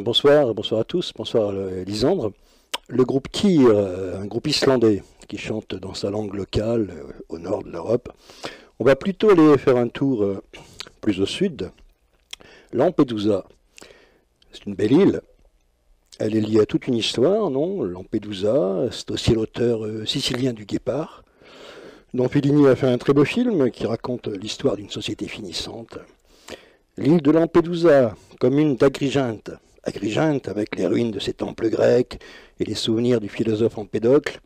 bonsoir, bonsoir à tous, bonsoir Lisandre. Le groupe Tyr, un groupe islandais qui chante dans sa langue locale au nord de l'Europe. On va plutôt aller faire un tour plus au sud. Lampedusa, c'est une belle île. Elle est liée à toute une histoire, non? Lampedusa, c'est aussi l'auteur sicilien du Guépard, dont Fellini a fait un très beau film qui raconte l'histoire d'une société finissante. L'île de Lampedusa, commune d'Agrigente. Agrigente avec les ruines de ses temples grecs et les souvenirs du philosophe Empédocle,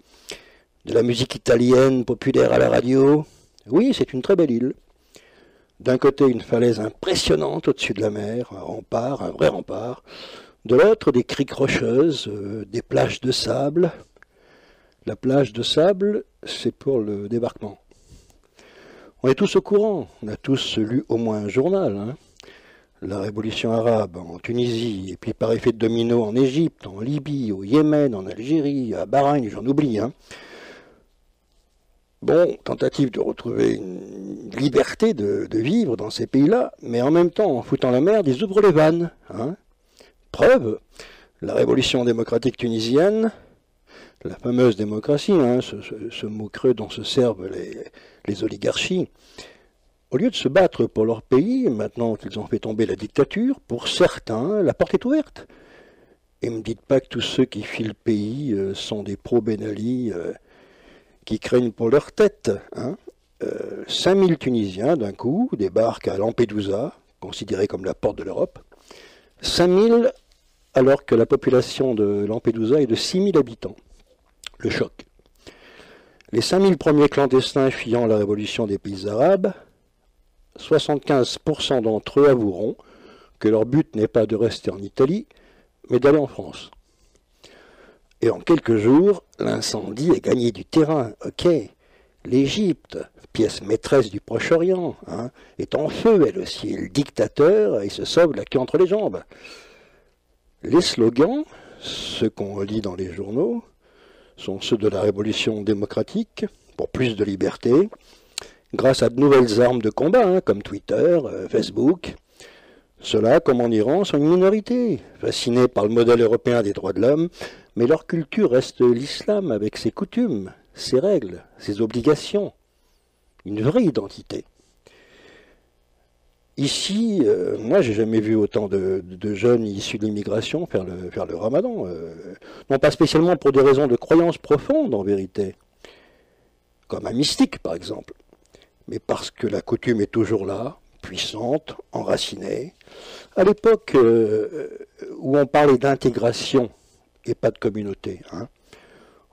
de la musique italienne populaire à la radio. Oui, c'est une très belle île. D'un côté, une falaise impressionnante au-dessus de la mer, un rempart, un vrai rempart. De l'autre, des criques rocheuses, des plages de sable. La plage de sable, c'est pour le débarquement. On est tous au courant, on a tous lu au moins un journal, hein. La révolution arabe en Tunisie, et puis par effet de domino en Égypte, en Libye, au Yémen, en Algérie, à Bahreïn, j'en oublie. Hein. Bon, tentative de retrouver une liberté de vivre dans ces pays-là, mais en même temps, en foutant la merde, ils ouvrent les vannes. Hein. Preuve, la révolution démocratique tunisienne, la fameuse démocratie, hein, ce mot creux dont se servent les oligarchies, au lieu de se battre pour leur pays, maintenant qu'ils ont fait tomber la dictature, pour certains, la porte est ouverte. Et ne me dites pas que tous ceux qui filent le pays sont des pro-Ben Ali qui craignent pour leur tête. Hein. 5000 Tunisiens, d'un coup, débarquent à Lampedusa, considérée comme la porte de l'Europe. 5000 alors que la population de Lampedusa est de 6000 habitants. Le choc. Les 5000 premiers clandestins fuyant la révolution des pays arabes, 75% d'entre eux avoueront que leur but n'est pas de rester en Italie, mais d'aller en France. Et en quelques jours, l'incendie a gagné du terrain. Ok, l'Égypte, pièce maîtresse du Proche-Orient, hein, est en feu, elle aussi. Le dictateur, il se sauve la queue entre les jambes. Les slogans, ceux qu'on lit dans les journaux, sont ceux de la révolution démocratique, pour plus de liberté, grâce à de nouvelles armes de combat, hein, comme Twitter, Facebook. Ceux-là, comme en Iran, sont une minorité, fascinés par le modèle européen des droits de l'homme, mais leur culture reste l'islam avec ses coutumes, ses règles, ses obligations, une vraie identité. Ici, moi, j'ai jamais vu autant de jeunes issus de l'immigration faire le ramadan. Non pas spécialement pour des raisons de croyance profonde, en vérité, comme un mystique, par exemple, mais parce que la coutume est toujours là, puissante, enracinée. À l'époque où on parlait d'intégration et pas de communauté, hein,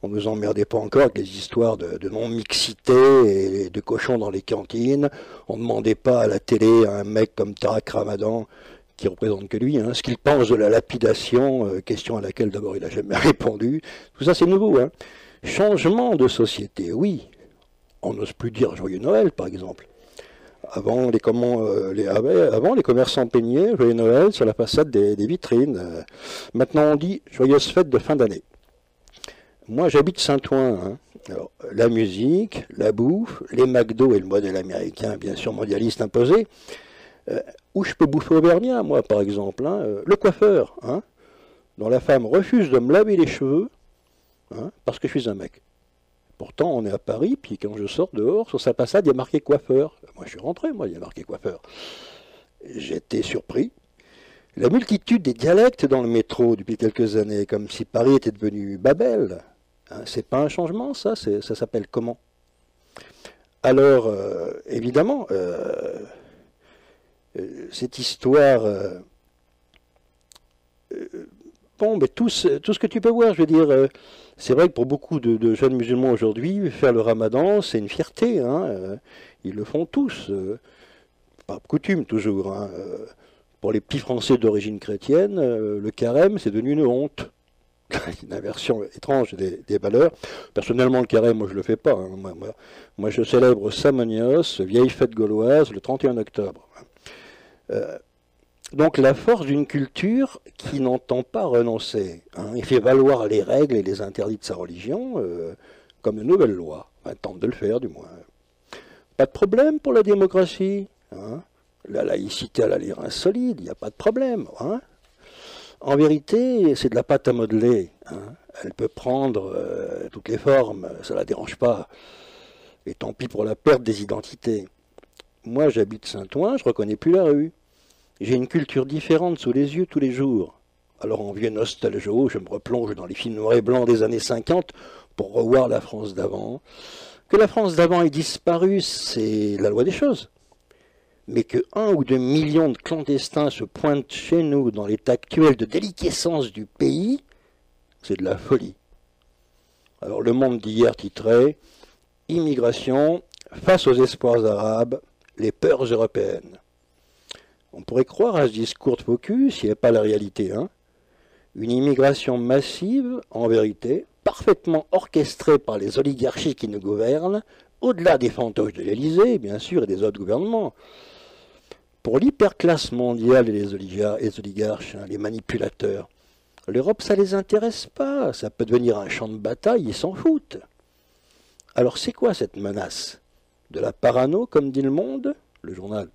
on ne nous emmerdait pas encore avec les histoires de non-mixité et de cochons dans les cantines. On ne demandait pas à la télé à un mec comme Tarak Ramadan, qui représente que lui, hein, ce qu'il pense de la lapidation, question à laquelle d'abord il n'a jamais répondu. Tout ça c'est nouveau. Hein. Changement de société, oui. On n'ose plus dire Joyeux Noël, par exemple. Avant, les commerçants peignaient Joyeux Noël sur la façade des vitrines. Maintenant, on dit Joyeuse fête de fin d'année. Moi, j'habite Saint-Ouen. Hein. Alors, la musique, la bouffe, les McDo et le modèle américain, bien sûr, mondialiste imposé. Où je peux bouffer auvergnat, moi, par exemple. Hein. Le coiffeur, hein, dont la femme refuse de me laver les cheveux, hein, parce que je suis un mec. Pourtant, on est à Paris, puis quand je sors dehors, sur sa façade, il y a marqué coiffeur. Moi, je suis rentré, moi, il y a marqué coiffeur. J'étais surpris. La multitude des dialectes dans le métro depuis quelques années, comme si Paris était devenu Babel. Hein, c'est pas un changement, ça s'appelle comment? Alors, évidemment, cette histoire... bon, mais tout ce que tu peux voir, je veux dire... c'est vrai que pour beaucoup de jeunes musulmans aujourd'hui, faire le ramadan, c'est une fierté. Hein, ils le font tous. Par coutume, toujours. Hein, pour les petits Français d'origine chrétienne, le carême, c'est devenu une honte. Une inversion étrange des valeurs. Personnellement, le carême, moi, je ne le fais pas. Hein. Moi, je célèbre Samonios, vieille fête gauloise, le 31 octobre. Donc la force d'une culture qui n'entend pas renoncer, hein, il fait valoir les règles et les interdits de sa religion comme de nouvelles lois, enfin, tente de le faire du moins. Pas de problème pour la démocratie, hein. La laïcité a l'air insolide, il n'y a pas de problème. Hein. En vérité, c'est de la pâte à modeler, hein. Elle peut prendre toutes les formes, ça ne la dérange pas. Et tant pis pour la perte des identités. Moi, j'habite Saint-Ouen, je ne reconnais plus la rue. J'ai une culture différente sous les yeux tous les jours. Alors en vieux nostalgio, je me replonge dans les films noirs et blancs des années 50 pour revoir la France d'avant. Que la France d'avant ait disparu, c'est la loi des choses. Mais que 1 ou 2 millions de clandestins se pointent chez nous dans l'état actuel de déliquescence du pays, c'est de la folie. Alors Le Monde d'hier titrait « Immigration face aux espoirs arabes, les peurs européennes ». On pourrait croire à ce discours de focus, s'il n'y avait pas la réalité, hein. Une immigration massive, en vérité, parfaitement orchestrée par les oligarchies qui nous gouvernent, au-delà des fantoches de l'Élysée, bien sûr, et des autres gouvernements. Pour l'hyperclasse mondiale et les oligarches, hein, les manipulateurs, l'Europe, ça ne les intéresse pas. Ça peut devenir un champ de bataille, ils s'en foutent. Alors c'est quoi cette menace? De la parano, comme dit Le Monde, le journal?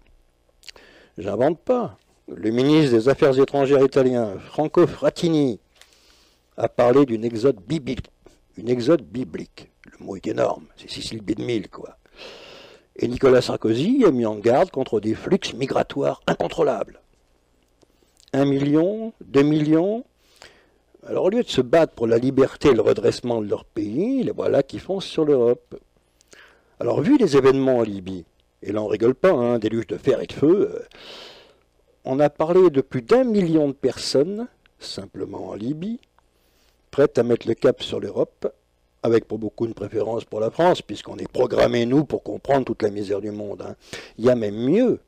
J'invente pas. Le ministre des Affaires étrangères italien, Franco Frattini, a parlé d'une exode biblique. Une exode biblique. Le mot est énorme, c'est Sicile B2000, quoi. Et Nicolas Sarkozy a mis en garde contre des flux migratoires incontrôlables. 1 million, 2 millions. Alors au lieu de se battre pour la liberté et le redressement de leur pays, les voilà qui foncent sur l'Europe. Alors vu les événements en Libye, et là on rigole pas, hein, déluge de fer et de feu, on a parlé de plus d'1 million de personnes, simplement en Libye, prêtes à mettre le cap sur l'Europe, avec pour beaucoup une préférence pour la France, puisqu'on est programmé, nous, pour comprendre toute la misère du monde, hein. Il y a même mieux.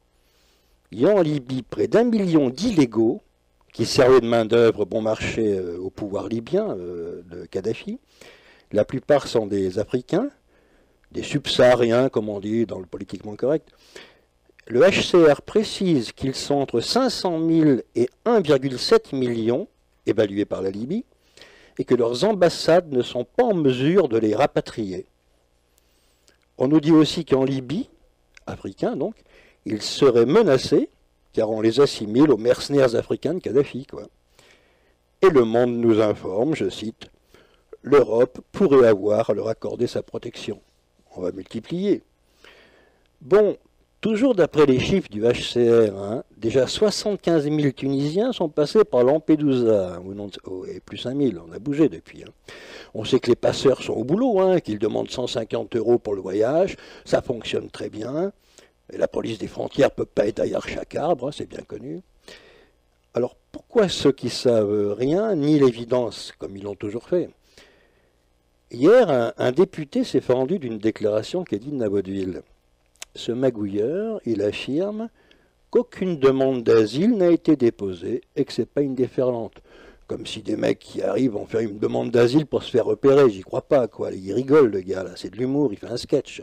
Il y a en Libye près d'1 million d'illégaux qui servaient de main-d'œuvre bon marché au pouvoir libyen de Kadhafi. La plupart sont des Africains, des subsahariens, comme on dit dans le politiquement correct. Le HCR précise qu'ils sont entre 500 000 et 1,7 million, évalués par la Libye, et que leurs ambassades ne sont pas en mesure de les rapatrier. On nous dit aussi qu'en Libye, africains donc, ils seraient menacés, car on les assimile aux mercenaires africains de Kadhafi, quoi. Et Le Monde nous informe, je cite, « L'Europe pourrait avoir à leur accorder sa protection. » On va multiplier. Bon, toujours d'après les chiffres du HCR, hein, déjà 75 000 Tunisiens sont passés par Lampedusa, et plus 5 000, on a bougé depuis. Hein. On sait que les passeurs sont au boulot, hein, qu'ils demandent 150 € pour le voyage, ça fonctionne très bien, et la police des frontières ne peut pas être derrière chaque arbre, hein, c'est bien connu. Alors pourquoi ceux qui savent rien nient l'évidence, comme ils l'ont toujours fait? Hier, un député s'est fendu d'une déclaration qu'Edine Vaudeville. Ce magouilleur, il affirme qu'aucune demande d'asile n'a été déposée et que ce n'est pas une déferlante. Comme si des mecs qui arrivent vont faire une demande d'asile pour se faire repérer, j'y crois pas, quoi. Il rigole, le gars, là, c'est de l'humour, il fait un sketch.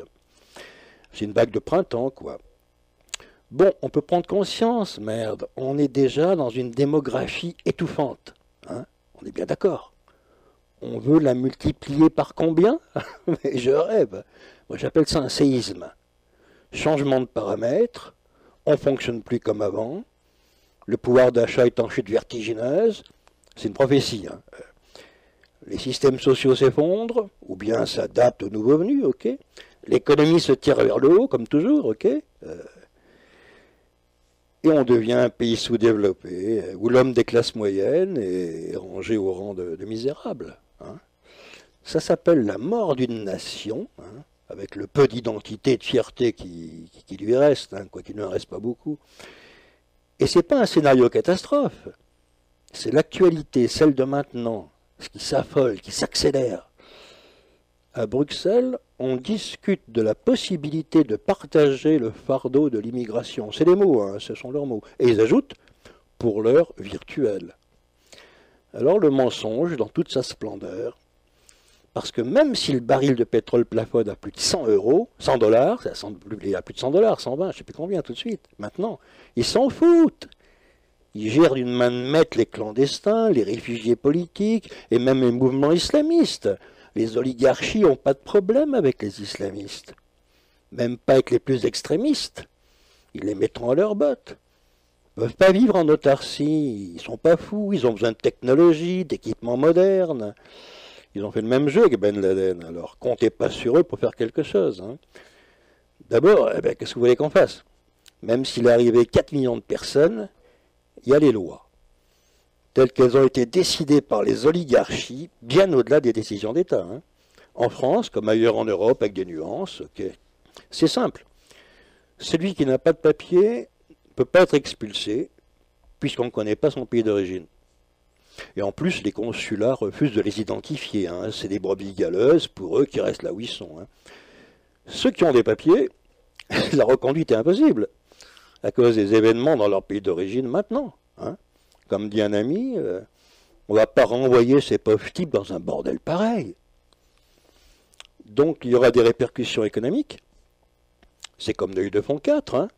C'est une vague de printemps, quoi. Bon, on peut prendre conscience, merde, on est déjà dans une démographie étouffante. Hein, on est bien d'accord. On veut la multiplier par combien? Mais je rêve. Moi, j'appelle ça un séisme. Changement de paramètres, on ne fonctionne plus comme avant, le pouvoir d'achat est en chute vertigineuse, c'est une prophétie. Hein. Les systèmes sociaux s'effondrent, ou bien s'adaptent aux nouveaux venus, ok. L'économie se tire vers le haut, comme toujours, ok. Et on devient un pays sous-développé, où l'homme des classes moyennes est rangé au rang de misérable. Hein. Ça s'appelle la mort d'une nation, hein, avec le peu d'identité et de fierté qui lui reste, hein, quoi qu'il ne reste pas beaucoup. Et ce n'est pas un scénario catastrophe, c'est l'actualité, celle de maintenant, ce qui s'affole, qui s'accélère. À Bruxelles, on discute de la possibilité de partager le fardeau de l'immigration. C'est des mots, hein, ce sont leurs mots. Et ils ajoutent, pour l'heure virtuelle. Alors le mensonge, dans toute sa splendeur, parce que même si le baril de pétrole plafonne à plus de 100 €, 100 $, il y a plus de 100 $, 120, je ne sais plus combien tout de suite, maintenant, ils s'en foutent. Ils gèrent d'une main de maître les clandestins, les réfugiés politiques et même les mouvements islamistes. Les oligarchies n'ont pas de problème avec les islamistes, même pas avec les plus extrémistes. Ils les mettront à leurs bottes. peuvent pas vivre en autarcie, ils sont pas fous, ils ont besoin de technologie, d'équipements modernes. Ils ont fait le même jeu que Ben Laden, alors comptez pas sur eux pour faire quelque chose. Hein. D'abord, eh ben, qu'est-ce que vous voulez qu'on fasse? Même s'il est arrivé 4 millions de personnes, il y a les lois, telles qu'elles ont été décidées par les oligarchies, bien au-delà des décisions d'État. Hein. En France, comme ailleurs en Europe, avec des nuances, okay. C'est simple. Celui qui n'a pas de papier ne peut pas être expulsé, puisqu'on ne connaît pas son pays d'origine. Et en plus, les consulats refusent de les identifier. Hein. C'est des brebis galeuses pour eux qui restent là où ils sont. Hein. Ceux qui ont des papiers, la reconduite est impossible, à cause des événements dans leur pays d'origine maintenant. Hein. Comme dit un ami, on ne va pas renvoyer ces pauvres types dans un bordel pareil. Donc il y aura des répercussions économiques. C'est comme de Fond 4, hein,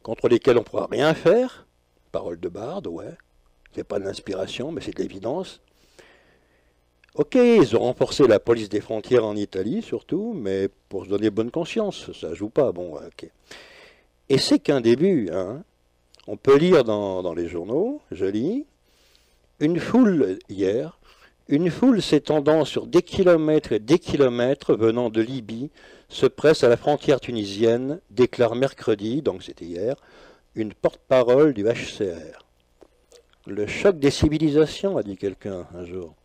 contre lesquels on ne pourra rien faire. Parole de Barde, ouais. C'est pas de l'inspiration, mais c'est de l'évidence. Ok, ils ont renforcé la police des frontières en Italie, surtout, mais pour se donner bonne conscience, ça joue pas, bon, ok. Et c'est qu'un début, hein. On peut lire dans les journaux, je lis, une foule, hier, une foule s'étendant sur des kilomètres et des kilomètres venant de Libye se presse à la frontière tunisienne, déclare mercredi, donc c'était hier, une porte-parole du HCR. Le choc des civilisations, a dit quelqu'un un jour.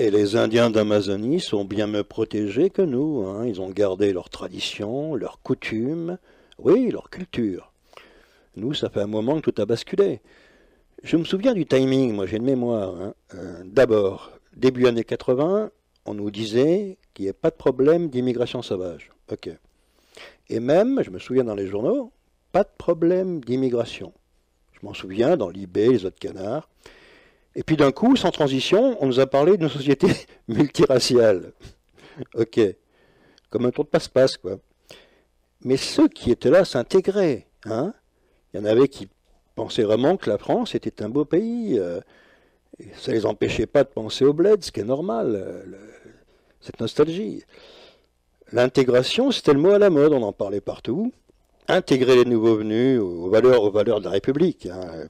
Et les Indiens d'Amazonie sont bien mieux protégés que nous. Hein. Ils ont gardé leurs traditions, leurs coutumes, oui, leur culture. Nous, ça fait un moment que tout a basculé. Je me souviens du timing, moi j'ai une mémoire. Hein. D'abord, début années 80, on nous disait qu'il n'y ait pas de problème d'immigration sauvage. Ok. Et même, je me souviens dans les journaux, pas de problème d'immigration. Je m'en souviens dans l'IB, les autres canards. Et puis d'un coup, sans transition, on nous a parlé d'une société multiraciale. Ok. Comme un tour de passe-passe, quoi. Mais ceux qui étaient là s'intégraient. Hein. Il y en avait qui pensaient vraiment que la France était un beau pays. Et ça ne les empêchait pas de penser au bled, ce qui est normal, cette nostalgie. L'intégration, c'était le mot à la mode, on en parlait partout. Intégrer les nouveaux venus aux valeurs de la République. Hein.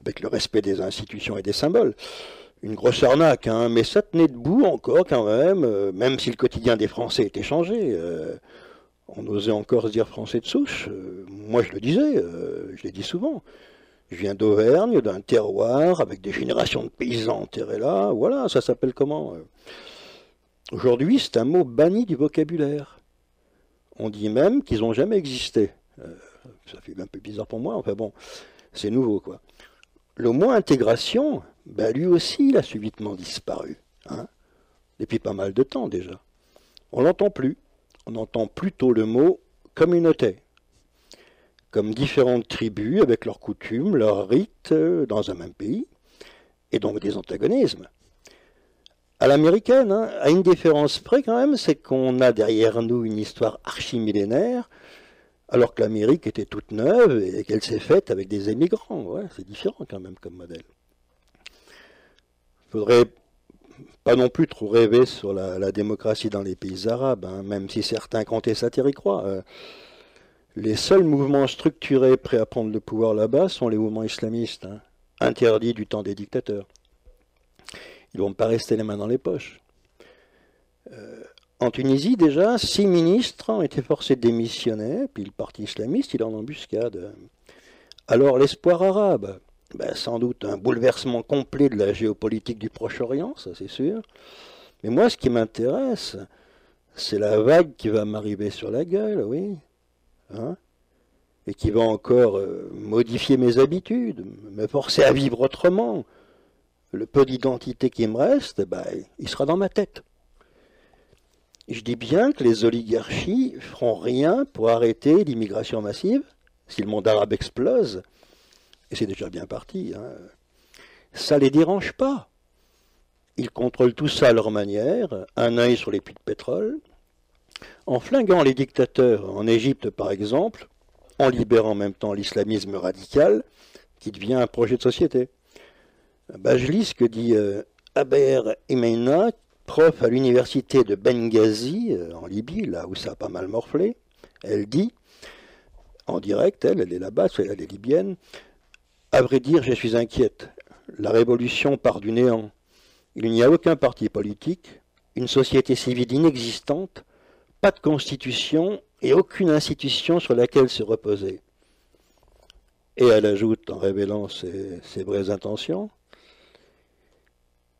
Avec le respect des institutions et des symboles. Une grosse arnaque, hein, mais ça tenait debout encore quand même si le quotidien des Français était changé. On osait encore se dire français de souche. Moi, je le disais, je l'ai dit souvent. Je viens d'Auvergne, d'un terroir, avec des générations de paysans enterrés là. Voilà, ça s'appelle comment? Aujourd'hui, c'est un mot banni du vocabulaire. On dit même qu'ils n'ont jamais existé. Ça fait un peu bizarre pour moi, enfin bon, c'est nouveau, quoi. Le mot intégration, ben lui aussi, il a subitement disparu. Hein, depuis pas mal de temps déjà. On l'entend plus. On entend plutôt le mot communauté, comme différentes tribus avec leurs coutumes, leurs rites dans un même pays, et donc des antagonismes. À l'américaine, hein, à une différence près quand même, c'est qu'on a derrière nous une histoire archimillénaire, alors que l'Amérique était toute neuve et qu'elle s'est faite avec des émigrants. Ouais, c'est différent quand même comme modèle. Il faudrait pas non plus trop rêver sur la démocratie dans les pays arabes, hein, même si certains comptaient satire y croient. Les seuls mouvements structurés prêts à prendre le pouvoir là-bas sont les mouvements islamistes, hein, interdits du temps des dictateurs. Ils ne vont pas rester les mains dans les poches. En Tunisie, déjà, 6 ministres ont été forcés de démissionner, puis le parti islamiste, il est en embuscade. Alors, l'espoir arabe, ben, sans doute un bouleversement complet de la géopolitique du Proche-Orient, ça c'est sûr. Mais moi, ce qui m'intéresse, c'est la vague qui va m'arriver sur la gueule, oui. Hein, et qui va encore modifier mes habitudes, me forcer à vivre autrement. Le peu d'identité qui me reste, ben, il sera dans ma tête. Je dis bien que les oligarchies feront rien pour arrêter l'immigration massive, si le monde arabe explose, et c'est déjà bien parti. Hein. Ça ne les dérange pas. Ils contrôlent tout ça à leur manière, un œil sur les puits de pétrole, en flinguant les dictateurs en Égypte par exemple, en libérant en même temps l'islamisme radical, qui devient un projet de société. Ben, je lis ce que dit Aber Imeina, prof à l'université de Benghazi, en Libye, là où ça a pas mal morflé. Elle dit, en direct, elle est là-bas, elle est libyenne, à vrai dire, je suis inquiète. La révolution part du néant. Il n'y a aucun parti politique, une société civile inexistante, pas de constitution et aucune institution sur laquelle se reposer. Et elle ajoute, en révélant ses vraies intentions,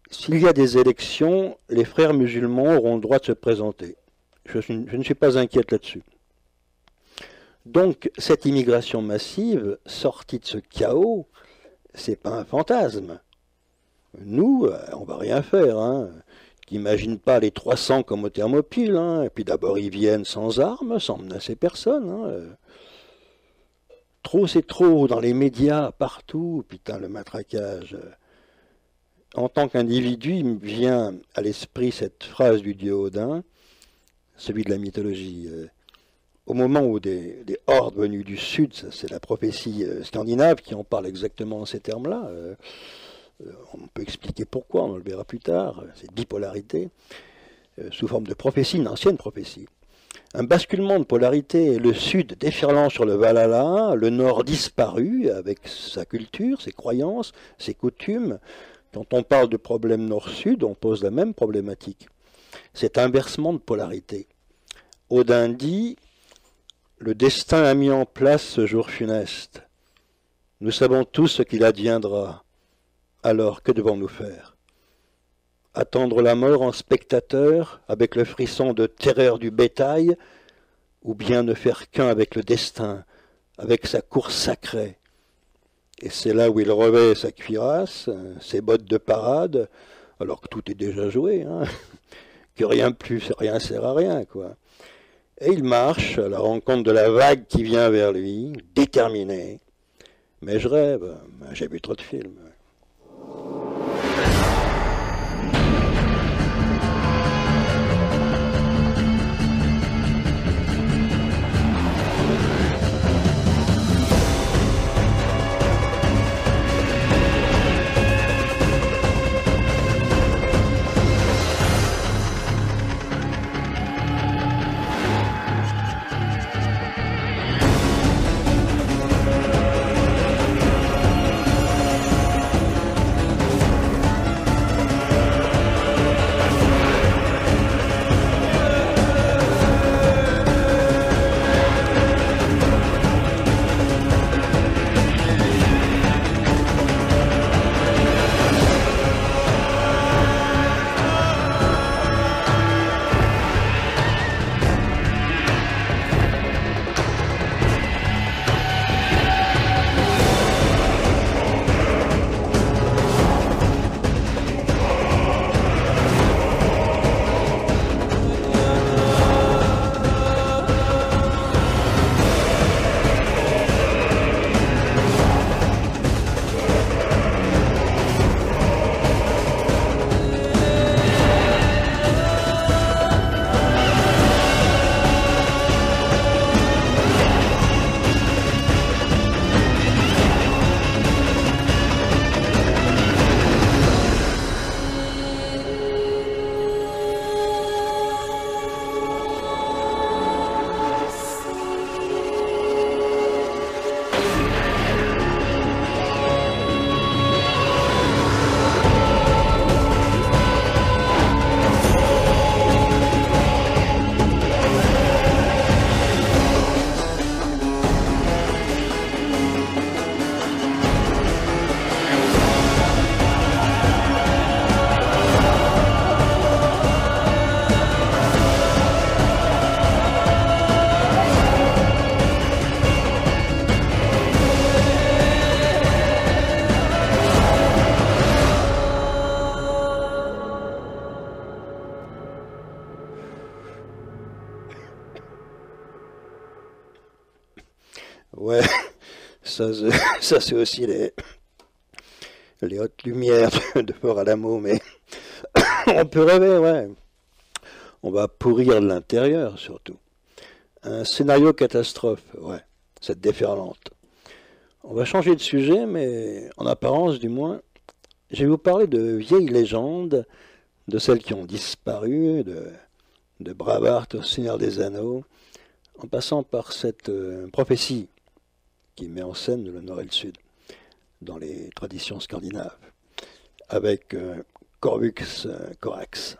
s'il y a des élections, les frères musulmans auront le droit de se présenter. Je ne suis pas inquiète là-dessus. Donc, cette immigration massive, sortie de ce chaos, c'est pas un fantasme. Nous, on va rien faire, hein. N'imagine pas les 300 comme au Thermopyle, hein. Et puis d'abord ils viennent sans armes, sans menacer personne. Hein. Trop c'est trop, dans les médias, partout, putain le matraquage. En tant qu'individu, il me vient à l'esprit cette phrase du dieu Odin, celui de la mythologie. Au moment où des hordes venues du sud, c'est la prophétie scandinave qui en parle exactement en ces termes-là, on peut expliquer pourquoi, on le verra plus tard, cette bipolarité, sous forme de prophétie, une ancienne prophétie. Un basculement de polarité, le sud déferlant sur le Valhalla, le nord disparu avec sa culture, ses croyances, ses coutumes. Quand on parle de problème nord-sud, on pose la même problématique. Cet inversement de polarité. Odin dit, le destin a mis en place ce jour funeste. Nous savons tous ce qu'il adviendra. Alors, que devons-nous faire? Attendre la mort en spectateur, avec le frisson de terreur du bétail, ou bien ne faire qu'un avec le destin, avec sa course sacrée? Et c'est là où il revêt sa cuirasse, ses bottes de parade, alors que tout est déjà joué, hein, que rien sert à rien, quoi. Et il marche à la rencontre de la vague qui vient vers lui, déterminé. Mais je rêve, j'ai vu trop de films. Ouais, ça, ça c'est aussi les hautes lumières de Fort-Alamo, mais on peut rêver, ouais. On va pourrir de l'intérieur, surtout. Un scénario catastrophe, ouais, cette déferlante. On va changer de sujet, mais en apparence du moins, je vais vous parler de vieilles légendes, de celles qui ont disparu, de Bravart au Seigneur des Anneaux, en passant par cette prophétie qui met en scène le Nord et le Sud dans les traditions scandinaves, avec Corvus Corax.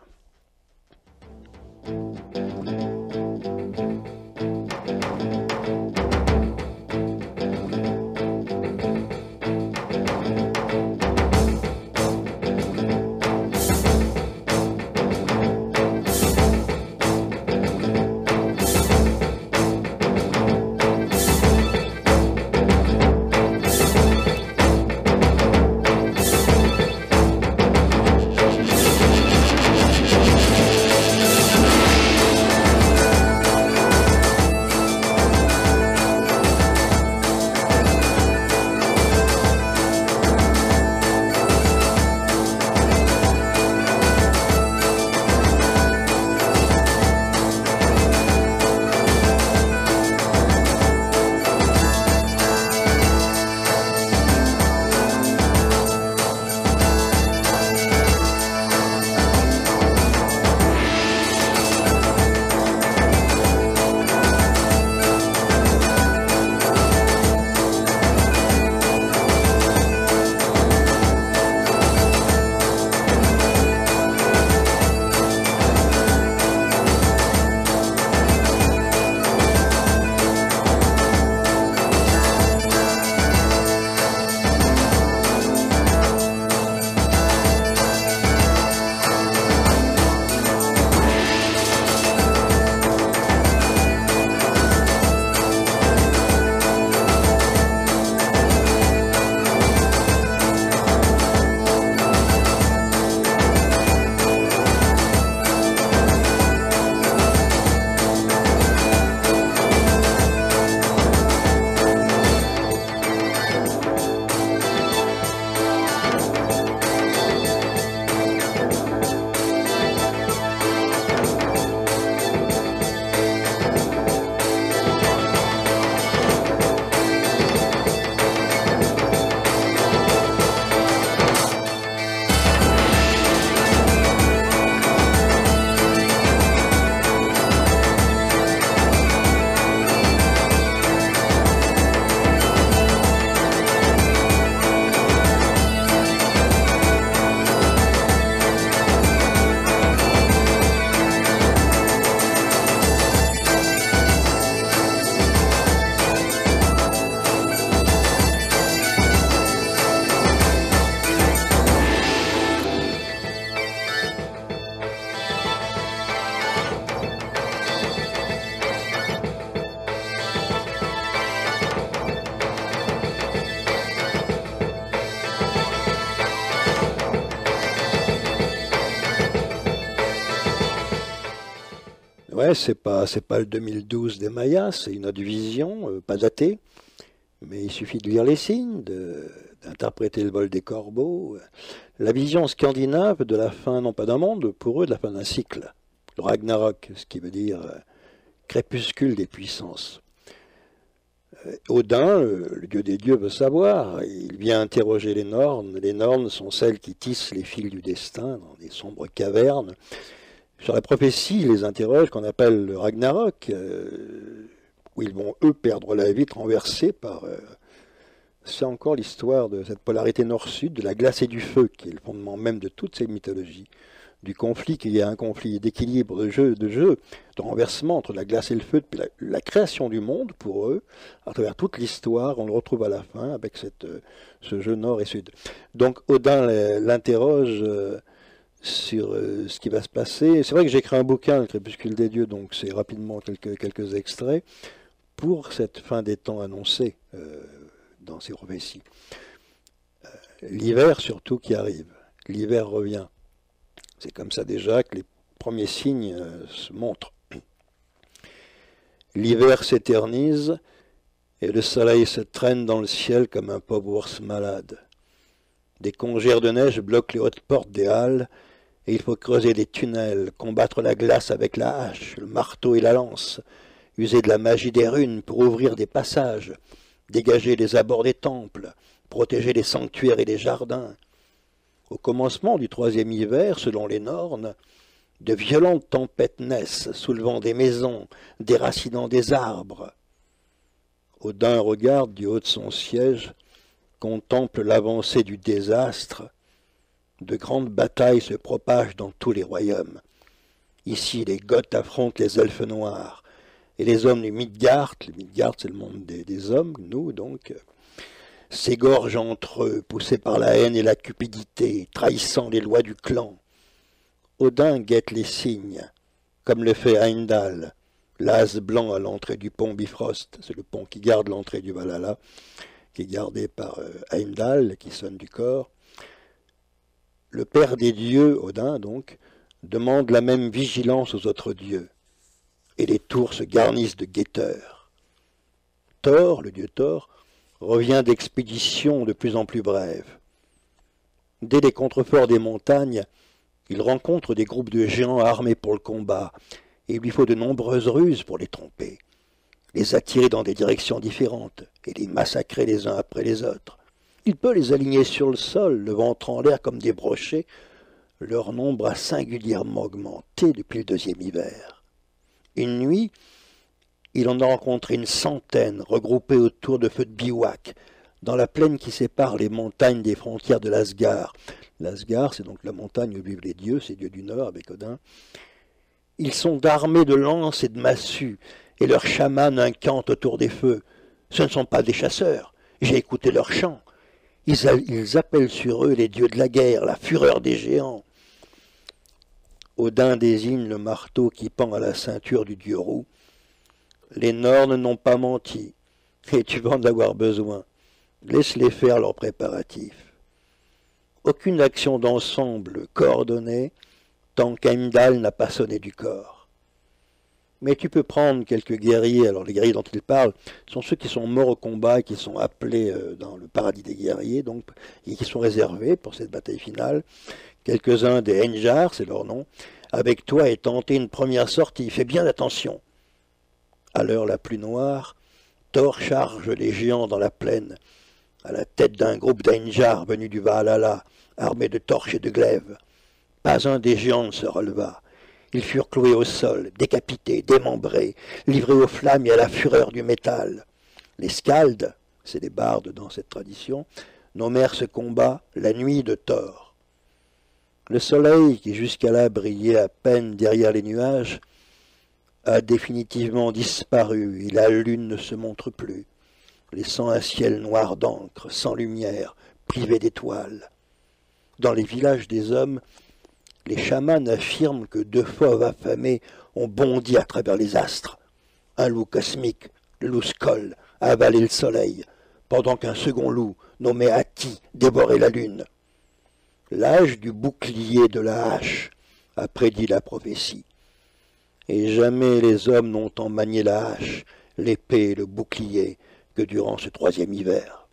Ouais, c'est pas le 2012 des Mayas, c'est une autre vision, pas datée, mais il suffit de lire les signes, d'interpréter le vol des corbeaux. La vision scandinave de la fin, non pas d'un monde, pour eux, de la fin d'un cycle. Le Ragnarok, ce qui veut dire crépuscule des puissances. Odin, le dieu des dieux, veut savoir. Il vient interroger les Nornes. Les Nornes sont celles qui tissent les fils du destin dans des sombres cavernes. Sur la prophétie, il les interroge, qu'on appelle le Ragnarok, où ils vont, eux, perdre la vie, renversés par... c'est encore l'histoire de cette polarité nord-sud, de la glace et du feu, qui est le fondement même de toutes ces mythologies. Du conflit, qu'il y a un conflit d'équilibre, de renversement entre la glace et le feu, depuis la création du monde, pour eux, à travers toute l'histoire, on le retrouve à la fin, avec ce jeu nord et sud. Donc Odin l'interroge... sur ce qui va se passer. C'est vrai que j'ai écrit un bouquin, Le Crépuscule des Dieux, donc c'est rapidement quelques extraits, pour cette fin des temps annoncée dans ces prophéties. L'hiver surtout qui arrive. L'hiver revient. C'est comme ça déjà que les premiers signes se montrent. L'hiver s'éternise et le soleil se traîne dans le ciel comme un pauvre ours malade. Des congères de neige bloquent les hautes portes des halles, et il faut creuser des tunnels, combattre la glace avec la hache, le marteau et la lance, user de la magie des runes pour ouvrir des passages, dégager les abords des temples, protéger les sanctuaires et les jardins. Au commencement du troisième hiver, selon les Nornes, de violentes tempêtes naissent, soulevant des maisons, déracinant des arbres. Odin regarde du haut de son siège, contemple l'avancée du désastre. De grandes batailles se propagent dans tous les royaumes. Ici, les Goths affrontent les elfes noirs, et les hommes du Midgard, le Midgard c'est le monde des hommes, nous donc, s'égorgent entre eux, poussés par la haine et la cupidité, trahissant les lois du clan. Odin guette les signes, comme le fait Heimdall, l'as blanc à l'entrée du pont Bifrost, c'est le pont qui garde l'entrée du Valhalla, qui est gardé par Heimdall, qui sonne du corps. Le père des dieux, Odin donc, demande la même vigilance aux autres dieux, et les tours se garnissent de guetteurs. Thor, le dieu Thor, revient d'expéditions de plus en plus brèves. Dès les contreforts des montagnes, il rencontre des groupes de géants armés pour le combat, et il lui faut de nombreuses ruses pour les tromper, les attirer dans des directions différentes, et les massacrer les uns après les autres. Il peut les aligner sur le sol, le ventre en l'air comme des brochets. Leur nombre a singulièrement augmenté depuis le deuxième hiver. Une nuit, il en a rencontré une centaine, regroupés autour de feux de bivouac, dans la plaine qui sépare les montagnes des frontières de l'Asgard. L'Asgard, c'est donc la montagne où vivent les dieux, ces dieux du Nord avec Odin. Ils sont armés de lances et de massues, et leurs chamans incantent autour des feux. Ce ne sont pas des chasseurs, j'ai écouté leurs chants. Ils appellent sur eux les dieux de la guerre, la fureur des géants. Odin désigne le marteau qui pend à la ceinture du dieu roux. Les Nornes n'ont pas menti, et tu vas en avoir besoin. Laisse-les faire leurs préparatifs. Aucune action d'ensemble coordonnée tant qu'Heimdall n'a pas sonné du corps. Mais tu peux prendre quelques guerriers. Alors les guerriers dont il parle sont ceux qui sont morts au combat, qui sont appelés dans le paradis des guerriers, donc, et qui sont réservés pour cette bataille finale. Quelques-uns des Einjar, c'est leur nom, avec toi et tenter une première sortie. Fais bien attention. À l'heure la plus noire, Thor charge les géants dans la plaine, à la tête d'un groupe d'Einjar venus du Valhalla, armés de torches et de glaives. Pas un des géants ne se releva. Ils furent cloués au sol, décapités, démembrés, livrés aux flammes et à la fureur du métal. Les Skalds, c'est des bardes dans cette tradition, nommèrent ce combat la nuit de Thor. Le soleil, qui jusqu'à là brillait à peine derrière les nuages, a définitivement disparu et la lune ne se montre plus, laissant un ciel noir d'encre, sans lumière, privé d'étoiles. Dans les villages des hommes, les chamans affirment que deux fauves affamés ont bondi à travers les astres. Un loup cosmique, le loup Skoll, a avalé le soleil, pendant qu'un second loup, nommé Hati, dévorait la lune. L'âge du bouclier de la hache a prédit la prophétie. Et jamais les hommes n'ont tant manié la hache, l'épée et le bouclier que durant ce troisième hiver.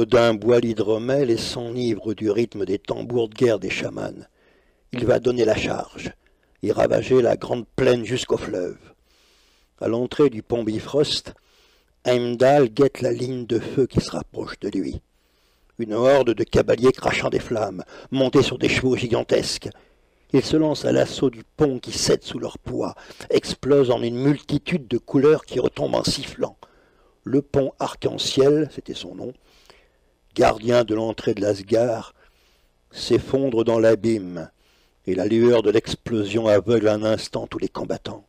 Odin boit l'hydromel et s'enivre du rythme des tambours de guerre des chamans. Il va donner la charge et ravager la grande plaine jusqu'au fleuve. À l'entrée du pont Bifrost, Heimdall guette la ligne de feu qui se rapproche de lui. Une horde de cavaliers crachant des flammes, montés sur des chevaux gigantesques. Ils se lancent à l'assaut du pont qui cède sous leur poids, explose en une multitude de couleurs qui retombent en sifflant. Le pont Arc-en-Ciel, c'était son nom, gardien de l'entrée de l'Asgard, s'effondre dans l'abîme, et la lueur de l'explosion aveugle un instant tous les combattants.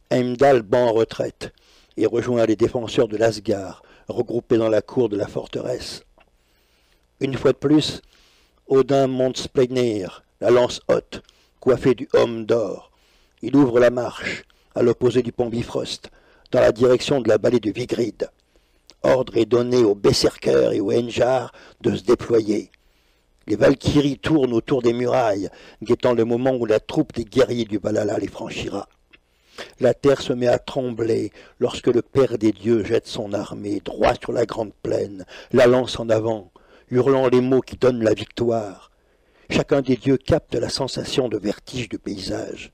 Heimdall bat en retraite et rejoint les défenseurs de l'Asgard, regroupés dans la cour de la forteresse. Une fois de plus, Odin monte Sleipnir, la lance haute, coiffée du homme d'or. Il ouvre la marche, à l'opposé du pont Bifrost, dans la direction de la vallée de Vigrid. Ordre est donné aux berserkers et aux Ainjar de se déployer. Les Valkyries tournent autour des murailles, guettant le moment où la troupe des guerriers du Valhalla les franchira. La terre se met à trembler lorsque le Père des dieux jette son armée droit sur la grande plaine, la lance en avant, hurlant les mots qui donnent la victoire. Chacun des dieux capte la sensation de vertige du paysage,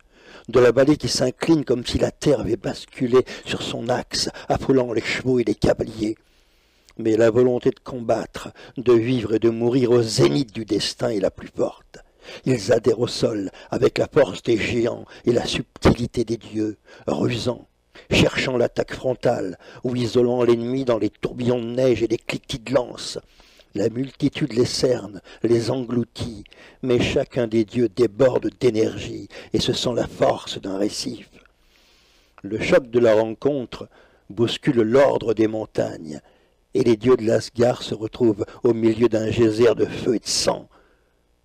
de la vallée qui s'incline comme si la terre avait basculé sur son axe, affolant les chevaux et les cavaliers. Mais la volonté de combattre, de vivre et de mourir au zénith du destin est la plus forte. Ils adhèrent au sol avec la force des géants et la subtilité des dieux, rusant, cherchant l'attaque frontale ou isolant l'ennemi dans les tourbillons de neige et les cliquetis de lance. La multitude les cerne, les engloutit, mais chacun des dieux déborde d'énergie et se sent la force d'un récif. Le choc de la rencontre bouscule l'ordre des montagnes, et les dieux de l'Asgard se retrouvent au milieu d'un geyser de feu et de sang.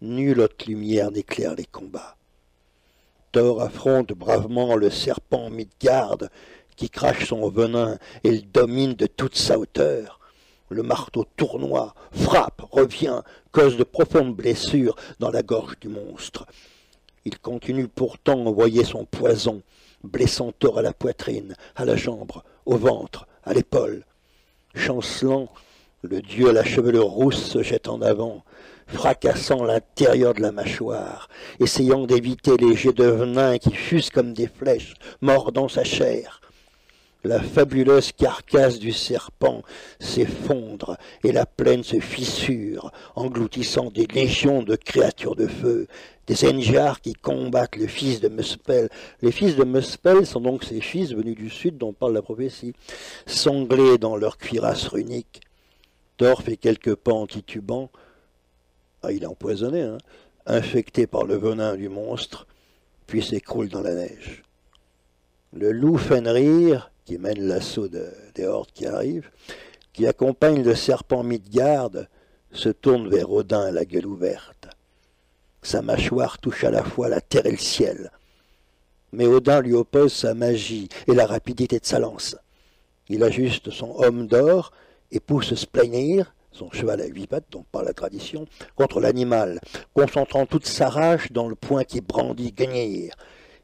Nulle autre lumière n'éclaire les combats. Thor affronte bravement le serpent Midgard, qui crache son venin et le domine de toute sa hauteur. Le marteau tournoie, frappe, revient, cause de profondes blessures dans la gorge du monstre. Il continue pourtant à envoyer son poison, blessant Thor à la poitrine, à la jambe, au ventre, à l'épaule. Chancelant, le dieu à la chevelure rousse se jette en avant, fracassant l'intérieur de la mâchoire, essayant d'éviter les jets de venin qui fusent comme des flèches, mordant sa chair. La fabuleuse carcasse du serpent s'effondre et la plaine se fissure, engloutissant des légions de créatures de feu, des Ainjar qui combattent le fils de Muspel. Les fils de Muspel sont donc ces fils venus du sud dont parle la prophétie, sanglés dans leur cuirasse runique. Thor fait quelques pas en titubant. Ah, il est empoisonné, hein, infecté par le venin du monstre, puis s'écroule dans la neige. Le loup Fenrir, qui mène l'assaut des hordes qui arrivent, qui accompagne le serpent Midgard, se tourne vers Odin à la gueule ouverte. Sa mâchoire touche à la fois la terre et le ciel. Mais Odin lui oppose sa magie et la rapidité de sa lance. Il ajuste son homme d'or et pousse Sleipnir, son cheval à 8 pattes, dont parle la tradition, contre l'animal, concentrant toute sa rage dans le poing qui brandit Gungnir.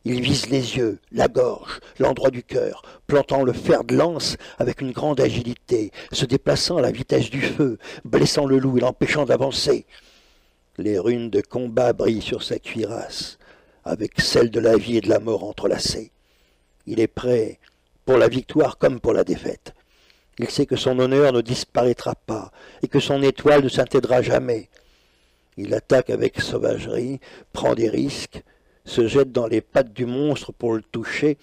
Il vise les yeux, la gorge, l'endroit du cœur, plantant le fer de lance avec une grande agilité, se déplaçant à la vitesse du feu, blessant le loup et l'empêchant d'avancer. Les runes de combat brillent sur sa cuirasse, avec celles de la vie et de la mort entrelacées. Il est prêt pour la victoire comme pour la défaite. Il sait que son honneur ne disparaîtra pas et que son étoile ne s'éteindra jamais. Il attaque avec sauvagerie, prend des risques, se jette dans les pattes du monstre pour le toucher.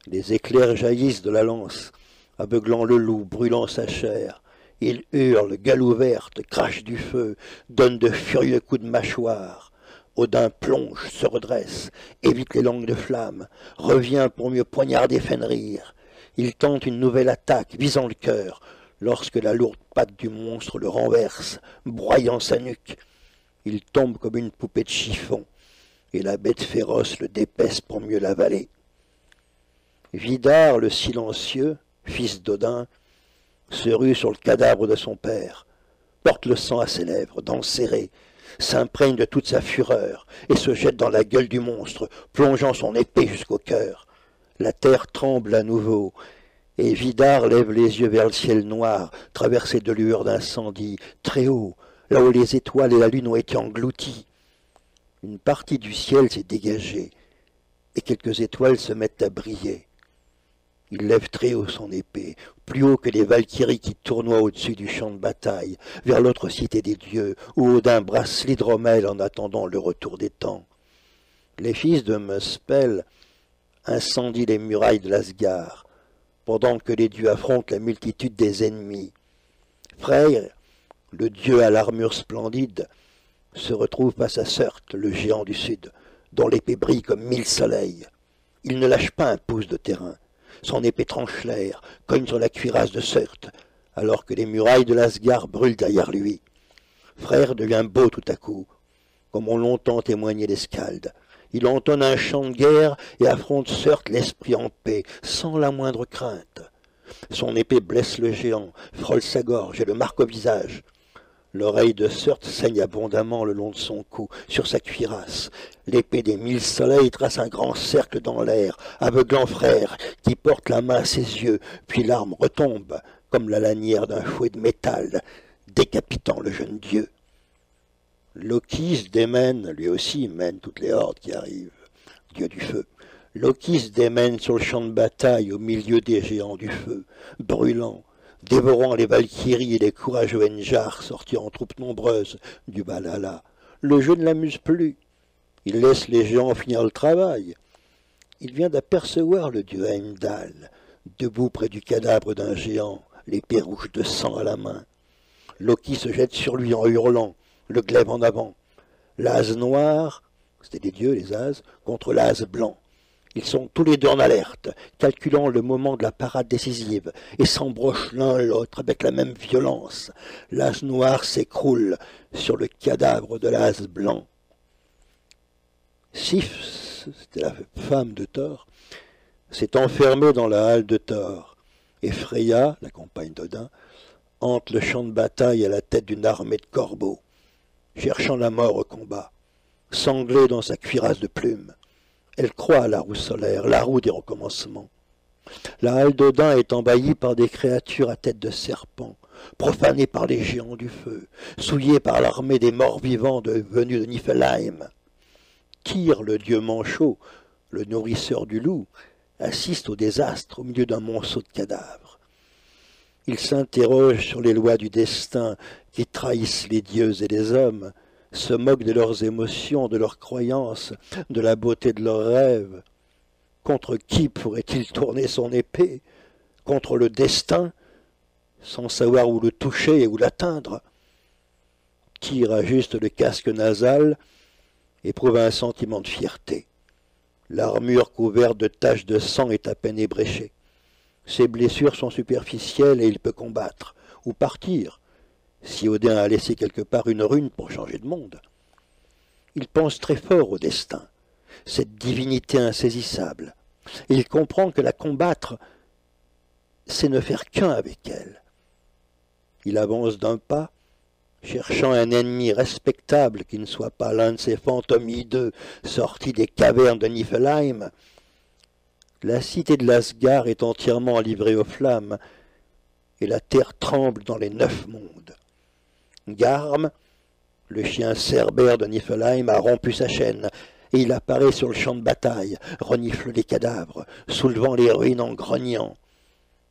Les éclairs jaillissent de la lance, aveuglant le loup, brûlant sa chair. Il hurle, gueule ouverte, crache du feu, donne de furieux coups de mâchoire. Odin plonge, se redresse, évite les langues de flamme, revient pour mieux poignarder Fenrir. Il tente une nouvelle attaque, visant le cœur, lorsque la lourde patte du monstre le renverse, broyant sa nuque. Il tombe comme une poupée de chiffon, et la bête féroce le dépaisse pour mieux l'avaler. Vidar, le silencieux, fils d'Odin, se rue sur le cadavre de son père, porte le sang à ses lèvres, dents serrées, s'imprègne de toute sa fureur, et se jette dans la gueule du monstre, plongeant son épée jusqu'au cœur. La terre tremble à nouveau, Et Vidar lève les yeux vers le ciel noir, traversé de lueurs d'incendie, très haut, là où les étoiles et la lune ont été englouties. Une partie du ciel s'est dégagée, et quelques étoiles se mettent à briller. Il lève très haut son épée, plus haut que les Valkyries qui tournoient au-dessus du champ de bataille, vers l'autre cité des dieux, où Odin brasse l'hydromel en attendant le retour des temps. Les fils de Muspel incendient les murailles de l'Asgard, pendant que les dieux affrontent la multitude des ennemis. Freyr, le dieu à l'armure splendide, se retrouve face à Surt, le géant du sud, dont l'épée brille comme 1000 soleils. Il ne lâche pas un pouce de terrain. Son épée tranche l'air, cogne sur la cuirasse de Surt, alors que les murailles de l'Asgard brûlent derrière lui. Freyr devient beau tout à coup, comme ont longtemps témoigné les Skaldes. Il entonne un chant de guerre et affronte Surt l'esprit en paix, sans la moindre crainte. Son épée blesse le géant, frôle sa gorge et le marque au visage. L'oreille de Surt saigne abondamment le long de son cou, sur sa cuirasse. L'épée des 1000 soleils trace un grand cercle dans l'air, aveuglant Freyr, qui porte la main à ses yeux, puis l'arme retombe, comme la lanière d'un fouet de métal, décapitant le jeune dieu. Loki se démène, lui aussi mène toutes les hordes qui arrivent, dieu du feu. Loki se démène sur le champ de bataille au milieu des géants du feu, brûlant, dévorant les Valkyries et les courageux Enjar sortis en troupes nombreuses du Valhalla. Le jeu ne l'amuse plus. Il laisse les géants finir le travail. Il vient d'apercevoir le dieu Heimdall, debout près du cadavre d'un géant, l'épée rouge de sang à la main. Loki se jette sur lui en hurlant, le glaive en avant. L'ase noir, c'était des dieux les ases, contre l'ase blanc. Ils sont tous les deux en alerte, calculant le moment de la parade décisive, et s'embrochent l'un l'autre avec la même violence. L'as noir s'écroule sur le cadavre de l'as blanc. Sif, c'était la femme de Thor, s'est enfermée dans la halle de Thor, et Freya, la compagne d'Odin, hante le champ de bataille à la tête d'une armée de corbeaux, cherchant la mort au combat, sanglée dans sa cuirasse de plumes. Elle croit à la roue solaire, la roue des recommencements. La halle d'Odin est envahie par des créatures à tête de serpent, profanées par les géants du feu, souillées par l'armée des morts vivants venus de Niflheim. Tyr, le dieu manchot, le nourrisseur du loup, assiste au désastre au milieu d'un monceau de cadavres. Il s'interroge sur les lois du destin qui trahissent les dieux et les hommes, se moque de leurs émotions, de leurs croyances, de la beauté de leurs rêves. Contre qui pourrait-il tourner son épée? Contre le destin, sans savoir où le toucher et où l'atteindre. Tyr ajuste le casque nasal, éprouve un sentiment de fierté. L'armure couverte de taches de sang est à peine ébréchée. Ses blessures sont superficielles et il peut combattre, ou partir, si Odin a laissé quelque part une rune pour changer de monde. Il pense très fort au destin, cette divinité insaisissable, et il comprend que la combattre, c'est ne faire qu'un avec elle. Il avance d'un pas, cherchant un ennemi respectable qui ne soit pas l'un de ces fantômes hideux sortis des cavernes de Niflheim. La cité de l'Asgard est entièrement livrée aux flammes, et la terre tremble dans les 9 mondes. Garm, le chien cerbère de Niflheim, a rompu sa chaîne, et il apparaît sur le champ de bataille, renifle les cadavres, soulevant les ruines en grognant.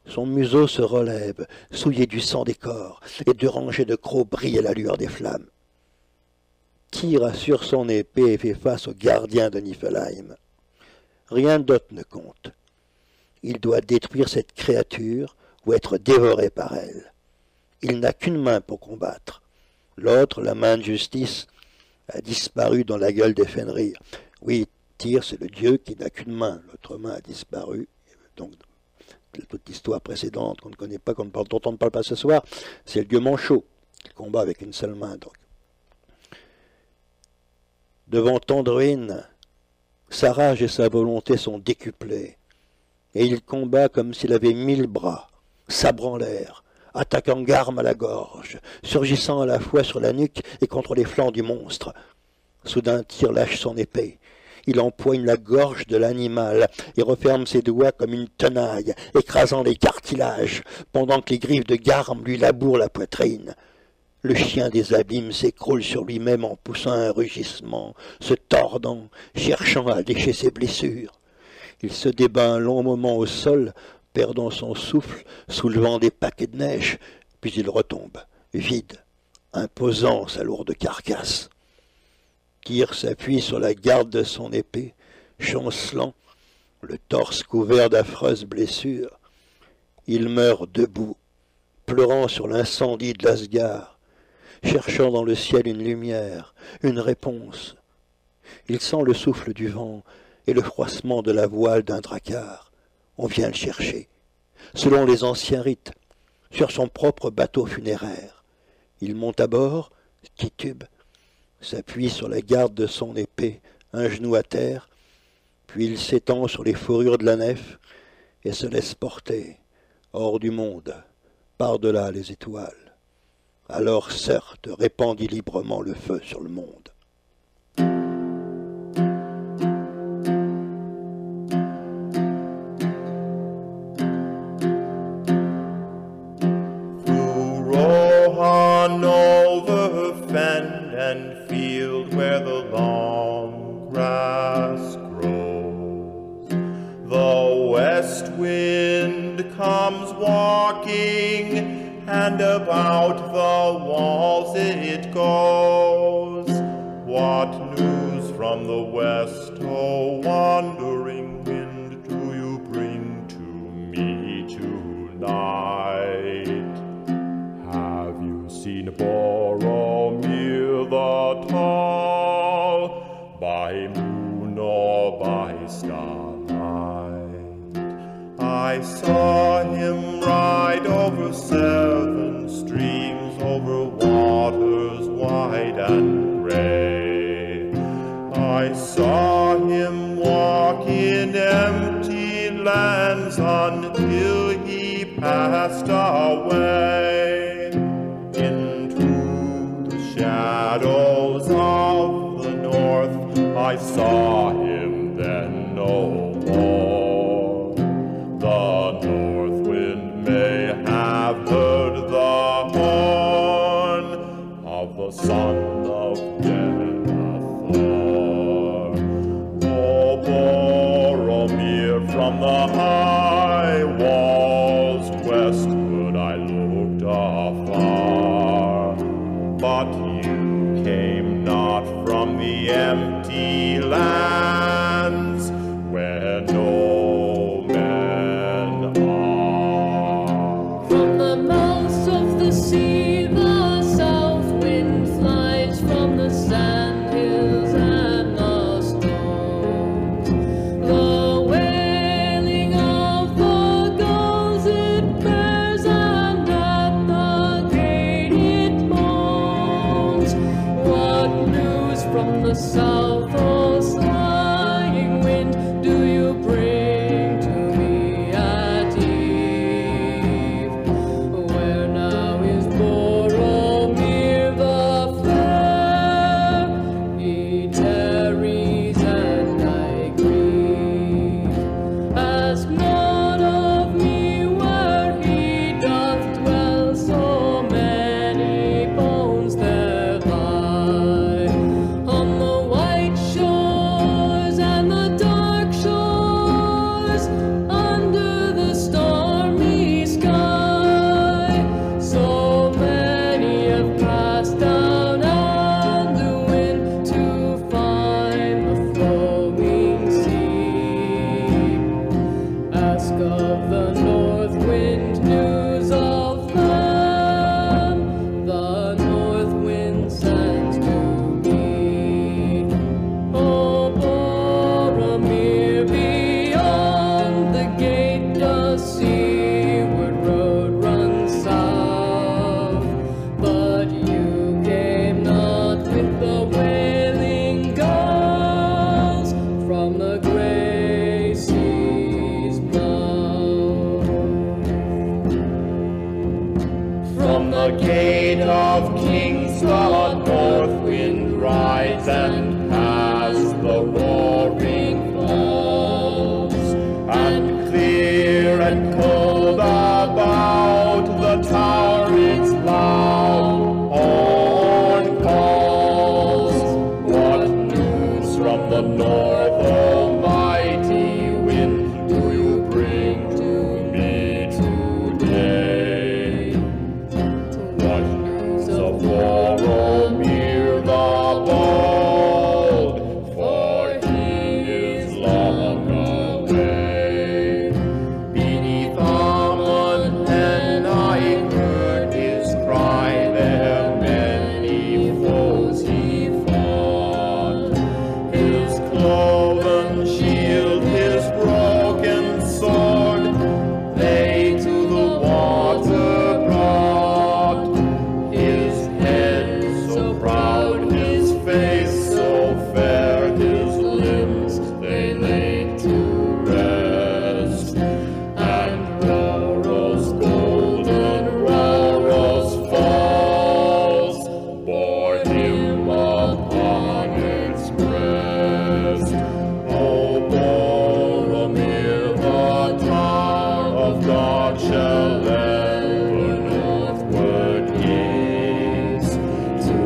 Son museau se relève, souillé du sang des corps, et deux rangées de crocs brillent à la lueur des flammes. Tyr assure son épée et fait face aux gardiens de Niflheim. Rien d'autre ne compte. Il doit détruire cette créature ou être dévoré par elle. Il n'a qu'une main pour combattre. L'autre, la main de justice, a disparu dans la gueule des Fenrir. Oui, Tyr, c'est le dieu qui n'a qu'une main. L'autre main a disparu. Donc, toute l'histoire précédente qu'on ne connaît pas, dont on ne parle pas ce soir, c'est le dieu manchot qui combat avec une seule main. Donc. Devant Tandruin, sa rage et sa volonté sont décuplées. Et il combat comme s'il avait 1000 bras, sabre en l'air, attaquant Garm à la gorge, surgissant à la fois sur la nuque et contre les flancs du monstre. Soudain, Tyr lâche son épée. Il empoigne la gorge de l'animal et referme ses doigts comme une tenaille, écrasant les cartilages, pendant que les griffes de Garm lui labourent la poitrine. Le chien des abîmes s'écroule sur lui-même en poussant un rugissement, se tordant, cherchant à lécher ses blessures. Il se débat un long moment au sol, perdant son souffle, soulevant des paquets de neige, puis il retombe, vide, imposant sa lourde carcasse. Tyr s'appuie sur la garde de son épée, chancelant, le torse couvert d'affreuses blessures. Il meurt debout, pleurant sur l'incendie de l'Asgard, cherchant dans le ciel une lumière, une réponse. Il sent le souffle du vent et le froissement de la voile d'un drakkar. On vient le chercher, selon les anciens rites, sur son propre bateau funéraire. Il monte à bord, titube, s'appuie sur la garde de son épée, un genou à terre, puis il s'étend sur les fourrures de la nef et se laisse porter, hors du monde, par-delà les étoiles. Alors Surt répandit librement le feu sur le monde. Through Rohan over fen and field where the long grass grows, the west wind comes walking, and about the walls it goes. What news from the west, oh wandering wind, do you bring to me tonight? Have you seen Boromir the tall, by moon or by starlight? I saw him ride over 7 streams, over waters wide and gray. I saw him walk in empty lands until he passed away into the shadows of the north. I saw him then no more. The north wind may have heard the horn of the son of Denethor. O Boromir, from the high walls westward I looked afar, but you came not from the empty lands where no men are. From the mouth of the sea, the south wind flies from the sand hills and the stones. The wailing of the gulls it bears, and at the gate it moans. What news from the south, O sun? the north, almighty wind, do you bring to me today? What news of Boromir the Bold? For he is long away. Beneath Amon and I heard his cry, there many foes he fought. His cloven shield, his broken sword, they to the water brought. His head so proud, his face so fair, his limbs they laid to rest. And Rhoros golden, Rhoros falls, bore him upon its breast. O Boromir, the tower of God shall ever northward gaze. To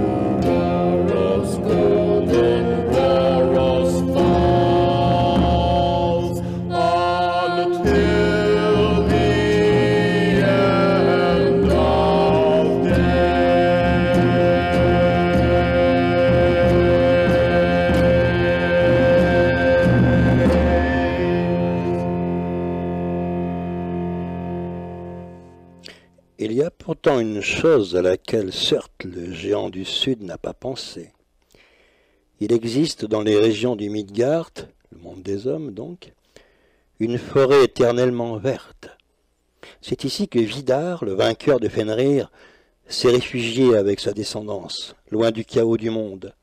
Rhoros golden, Rhoros falls, until the end of Il y a pourtant une chose à laquelle certes le géant du Sud n'a pas pensé. Il existe dans les régions du Midgard, le monde des hommes donc, une forêt éternellement verte. C'est ici que Vidar, le vainqueur de Fenrir, s'est réfugié avec sa descendance, loin du chaos du monde.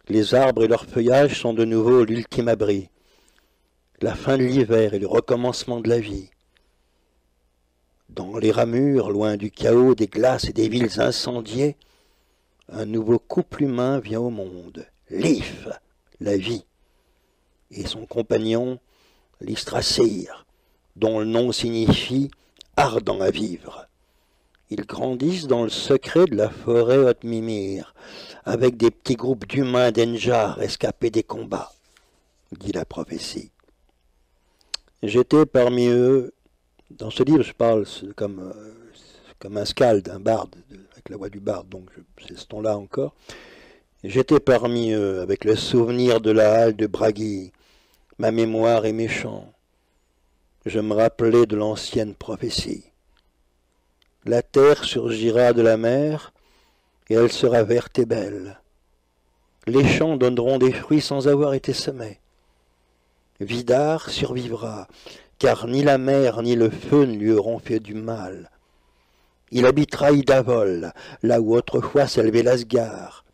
Les arbres et leurs feuillages sont de nouveau l'ultime abri, la fin de l'hiver et le recommencement de la vie. Dans les ramures, loin du chaos, des glaces et des villes incendiées, un nouveau couple humain vient au monde, Lif, la vie, et son compagnon, l'Yggdrasil, dont le nom signifie « ardent à vivre ». Ils grandissent dans le secret de la forêt Haute-Mimir, avec des petits groupes d'humains d'Enjar escapés des combats, dit la prophétie. J'étais parmi eux. Dans ce livre, je parle comme un skald, un barde, avec la voix du barde, donc c'est ce ton-là encore. J'étais parmi eux, avec le souvenir de la halle de Bragi, ma mémoire et mes chants. Je me rappelais de l'ancienne prophétie. La terre surgira de la mer, et elle sera verte et belle. Les champs donneront des fruits sans avoir été semés. Vidar survivra, car ni la mer ni le feu ne lui auront fait du mal. Il habitera Idavol, là où autrefois s'élevait l'Asgard.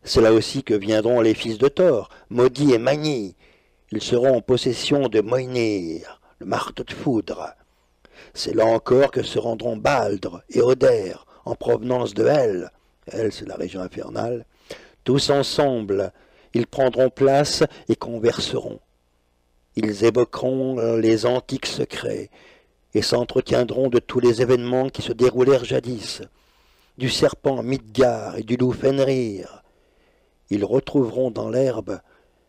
C'est là aussi que viendront les fils de Thor, Maudit et Magni. Ils seront en possession de Mjolnir, le marteau de foudre. C'est là encore que se rendront Baldr et Oder, en provenance de Hel. Hel, c'est la région infernale. Tous ensemble, ils prendront place et converseront. Ils évoqueront les antiques secrets et s'entretiendront de tous les événements qui se déroulèrent jadis, du serpent Midgard et du loup Fenrir. Ils retrouveront dans l'herbe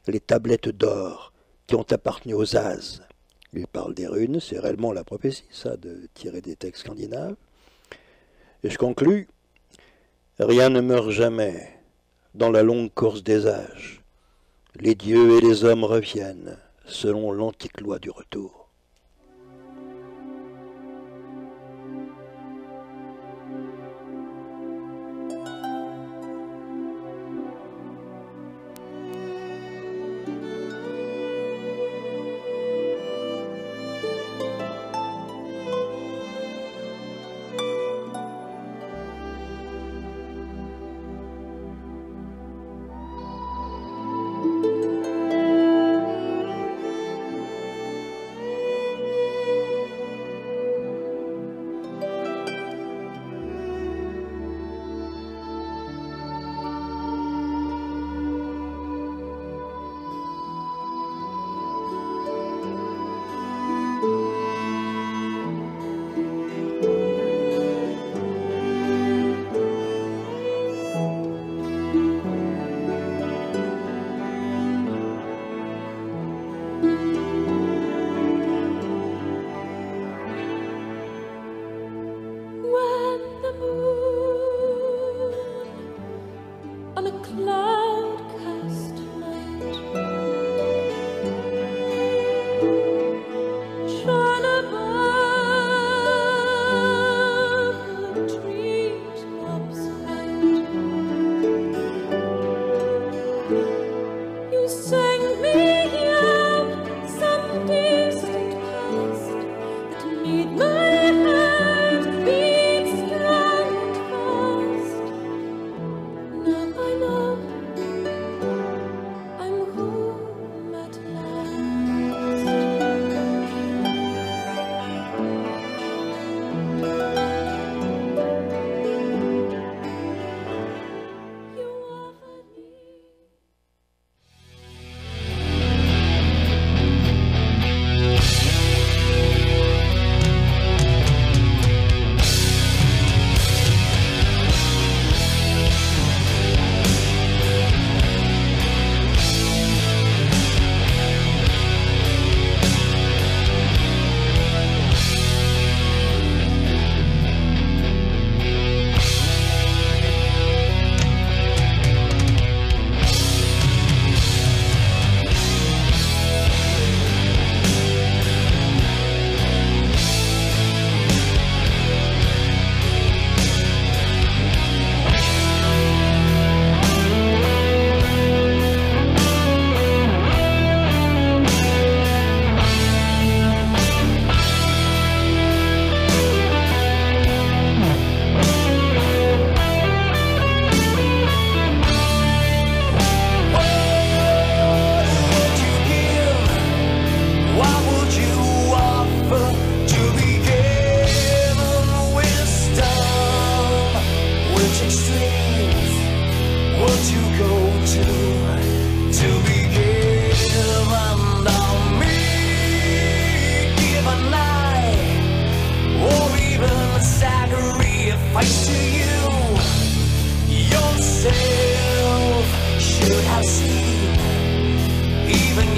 les tablettes d'or qui ont appartenu aux As. Ils parlent des runes, c'est réellement la prophétie, ça, de tirer des textes scandinaves. Et je conclus, rien ne meurt jamais dans la longue course des âges. Les dieux et les hommes reviennent, selon l'antique loi du retour.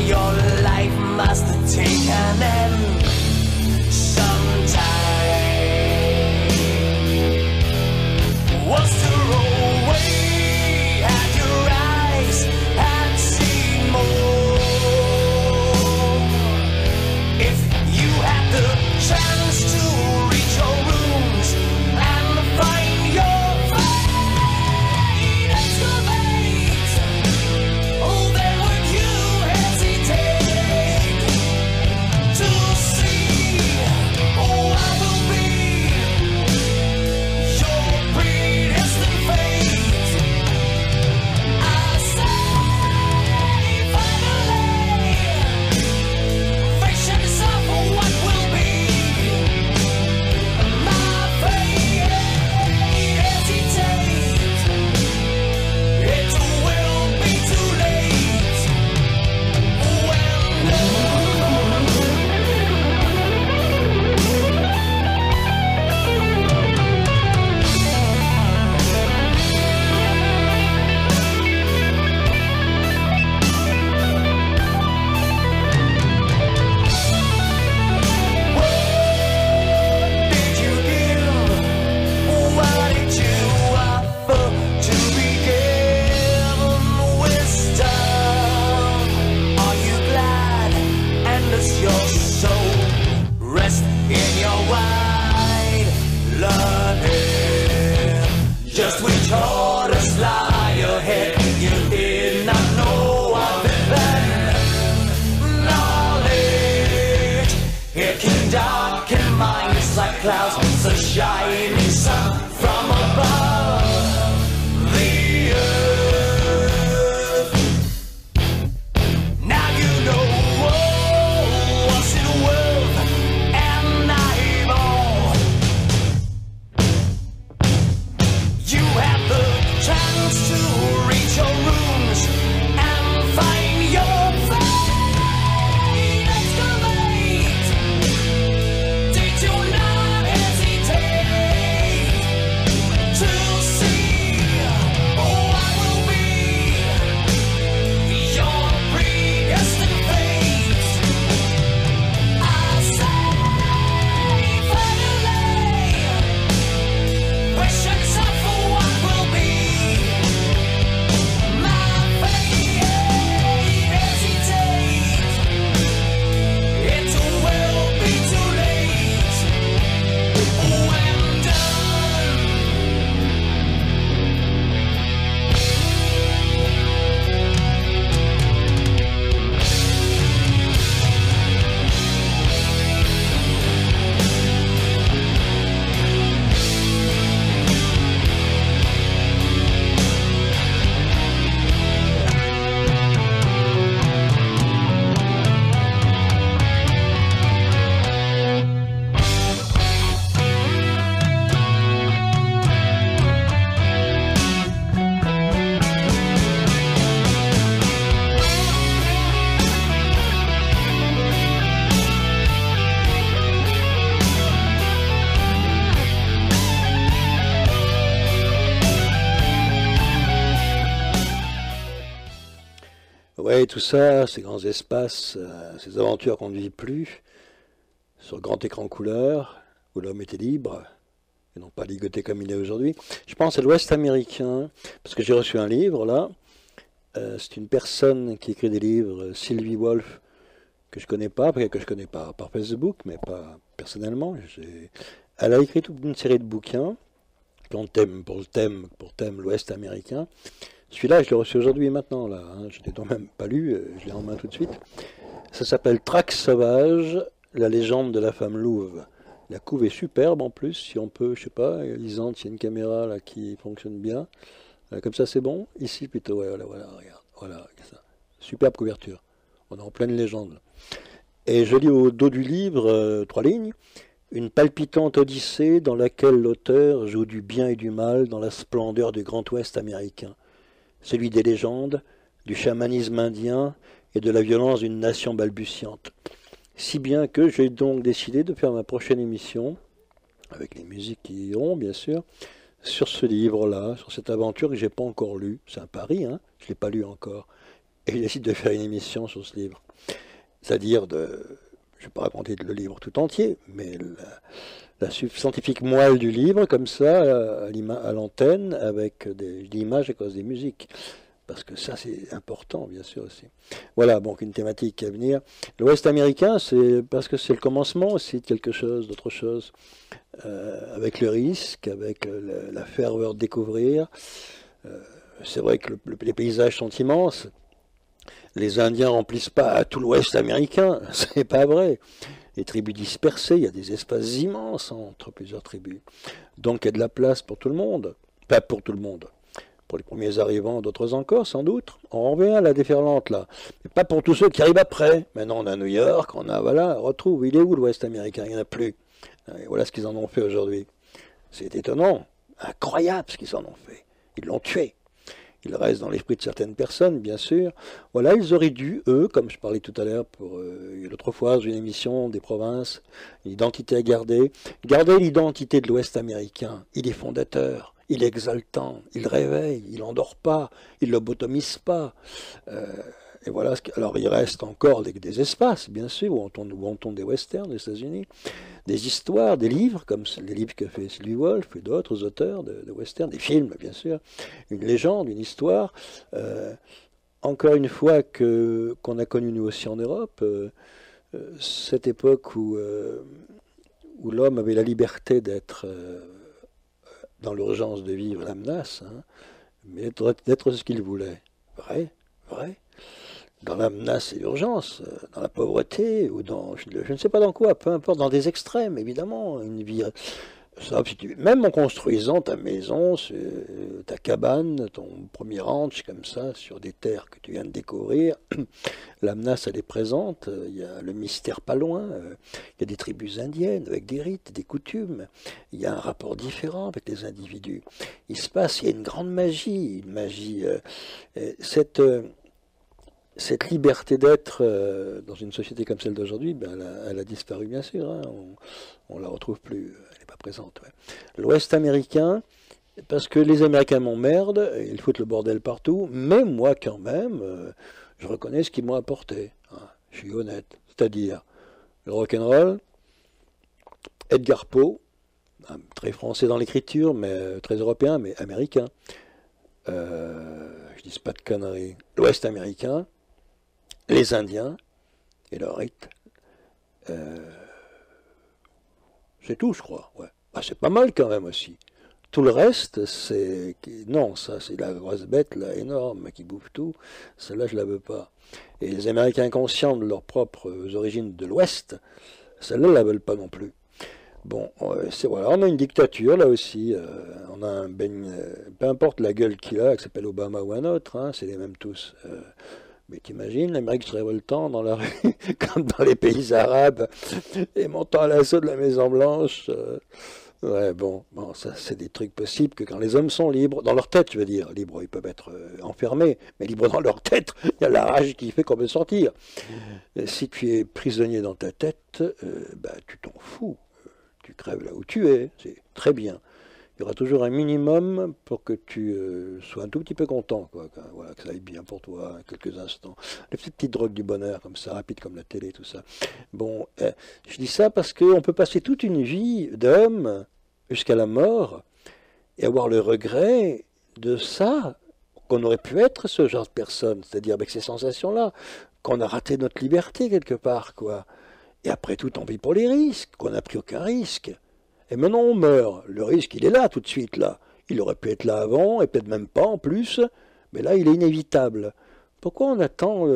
your life must take an end sometime. Was to roll away at your eyes and see more. If you had the chance to reach your rooms and find your fate, excavate. Oh, then would you hesitate to see what will be your predestined fate? I say finally, face yourself for what will be. My fate, hesitate. It will be too late when did you give? What did you offer to be given wisdom? Are you glad? And does your soul rest in your wide learning? Just which orders lie ahead? You did not know of it then. Knowledge, it can darken minds like clouds, a shining sun from above the earth. Now you know what's it worth, and I'm all. You have the chance to reach your rooms and find your fate. Excavate. Did you not hesitate to see what will be your predestined fate? I say finally, brace yourself for what will be. My fate, hesitate. It will be too late when done. Ouais, tout ça, ces grands espaces, ces aventures qu'on ne vit plus, sur grand écran couleur, où l'homme était libre, et non pas ligoté comme il est aujourd'hui. Je pense à l'Ouest américain, parce que j'ai reçu un livre, là. C'est une personne qui écrit des livres, Sylvie Wolf, que je connais pas, que je connais pas par Facebook, mais pas personnellement. Elle a écrit toute une série de bouquins, pour thème l'Ouest américain. Celui-là, je l'ai reçu aujourd'hui et maintenant, là. Hein. Je ne l'ai donc même pas lu, je l'ai en main tout de suite. Ça s'appelle Traque sauvage, la légende de la femme louve. La couve est superbe en plus, si on peut, je sais pas, Lisande, s'il y a une caméra là qui fonctionne bien. Comme ça, c'est bon. Ici, plutôt, ouais, voilà, regarde. Voilà, ça. Superbe couverture. On est en pleine légende. Et je lis au dos du livre, 3 lignes. Une palpitante odyssée dans laquelle l'auteur joue du bien et du mal dans la splendeur du Grand Ouest américain. Celui des légendes, du chamanisme indien et de la violence d'une nation balbutiante. Si bien que j'ai donc décidé de faire ma prochaine émission, avec les musiques qui iront bien sûr, sur ce livre-là, sur cette aventure que je n'ai pas encore lue. C'est un pari, hein, je ne l'ai pas lu encore. et je décide de faire une émission sur ce livre. C'est-à-dire je ne vais pas raconter le livre tout entier, mais la scientifique moelle du livre, comme ça, à l'antenne, avec des images à cause des musiques. Parce que ça, c'est important, bien sûr, aussi. Voilà, donc une thématique à venir. L'Ouest américain, c'est parce que c'est le commencement aussi de quelque chose, d'autre chose. Avec le risque, avec la ferveur de découvrir. C'est vrai que les paysages sont immenses. Les Indiens remplissent pas tout l'Ouest américain, c'est pas vrai. Les tribus dispersées, il y a des espaces immenses entre plusieurs tribus. Donc il y a de la place pour tout le monde. Pas pour tout le monde. Pour les premiers arrivants, d'autres encore, sans doute. On revient à la déferlante, là. Mais pas pour tous ceux qui arrivent après. Maintenant, on a New York, on a, voilà, retrouve. Il est où l'Ouest américain? Il n'y en a plus. Et voilà ce qu'ils en ont fait aujourd'hui. C'est étonnant. Incroyable ce qu'ils en ont fait. Ils l'ont tué. Il reste dans l'esprit de certaines personnes, bien sûr. Voilà, ils auraient dû, eux, comme je parlais tout à l'heure pour l'autre fois, dans une émission des provinces, une identité à garder. Garder l'identité de l'Ouest américain. Il est fondateur. Il est exaltant, il réveille, il n'endort pas, il ne lobotomise pas. Et voilà. Alors il reste encore des espaces, bien sûr, où on tourne des westerns des États-Unis, des histoires, des livres, comme les livres que fait Sylvie Wolf et d'autres auteurs de westerns, des films, bien sûr, une légende, une histoire. Encore une fois qu'on a connu nous aussi en Europe, cette époque où l'homme avait la liberté d'être dans l'urgence de vivre la menace, hein, mais d'être ce qu'il voulait. Vrai, vrai. Dans la menace et l'urgence, dans la pauvreté, ou dans, je ne sais pas dans quoi, peu importe, dans des extrêmes, évidemment, une vie. Ça, même en construisant ta maison, ta cabane, ton premier ranch, comme ça, sur des terres que tu viens de découvrir, la menace, elle est présente, il y a le mystère pas loin, il y a des tribus indiennes avec des rites, des coutumes, il y a un rapport différent avec les individus. Il se passe, il y a une grande magie, cette liberté d'être dans une société comme celle d'aujourd'hui, ben, elle a disparu, bien sûr, hein, on la retrouve plus. Pas présente. Ouais. L'Ouest américain, parce que les Américains m'emmerdent, ils foutent le bordel partout, mais moi quand même, je reconnais ce qu'ils m'ont apporté. Hein, je suis honnête. C'est-à-dire le rock'n'roll, Edgar Poe, très français dans l'écriture, mais très européen, mais américain. Je dis pas de conneries. L'Ouest américain, les Indiens et leur rite. C'est tout, je crois. Ouais. Ah, c'est pas mal quand même aussi. Tout le reste, c'est... Non, ça, c'est la grosse bête, là, énorme, qui bouffe tout. Celle-là, je la veux pas. Et les Américains conscients de leurs propres origines de l'Ouest, celle-là, la veulent pas non plus. Bon, voilà, on a une dictature, là aussi. On a un peu importe la gueule qu'il a, qui s'appelle Obama ou un autre, hein, c'est les mêmes tous. Mais t'imagines, l'Amérique se révoltant dans la rue, comme dans les pays arabes, et montant à l'assaut de la Maison Blanche. Ouais, bon, ça c'est des trucs possibles que quand les hommes sont libres, dans leur tête, je veux dire, libres, ils peuvent être enfermés, mais libres dans leur tête, il y a la rage qui fait qu'on peut sortir. Si tu es prisonnier dans ta tête, bah, tu t'en fous, tu crèves là où tu es, c'est très bien. Il y aura toujours un minimum pour que tu sois un tout petit peu content, quoi. Voilà, que ça aille bien pour toi, quelques instants. Les petites drogues du bonheur, comme ça, rapides comme la télé, tout ça. Bon, je dis ça parce qu'on peut passer toute une vie d'homme jusqu'à la mort et avoir le regret de ça, qu'on aurait pu être ce genre de personne, c'est-à-dire avec ces sensations-là, qu'on a raté notre liberté quelque part, quoi. Et après tout, on vit pour les risques, qu'on n'a pris aucun risque. Et maintenant on meurt, le risque il est là tout de suite là, il aurait pu être là avant et peut-être même pas en plus, mais là il est inévitable. Pourquoi on attend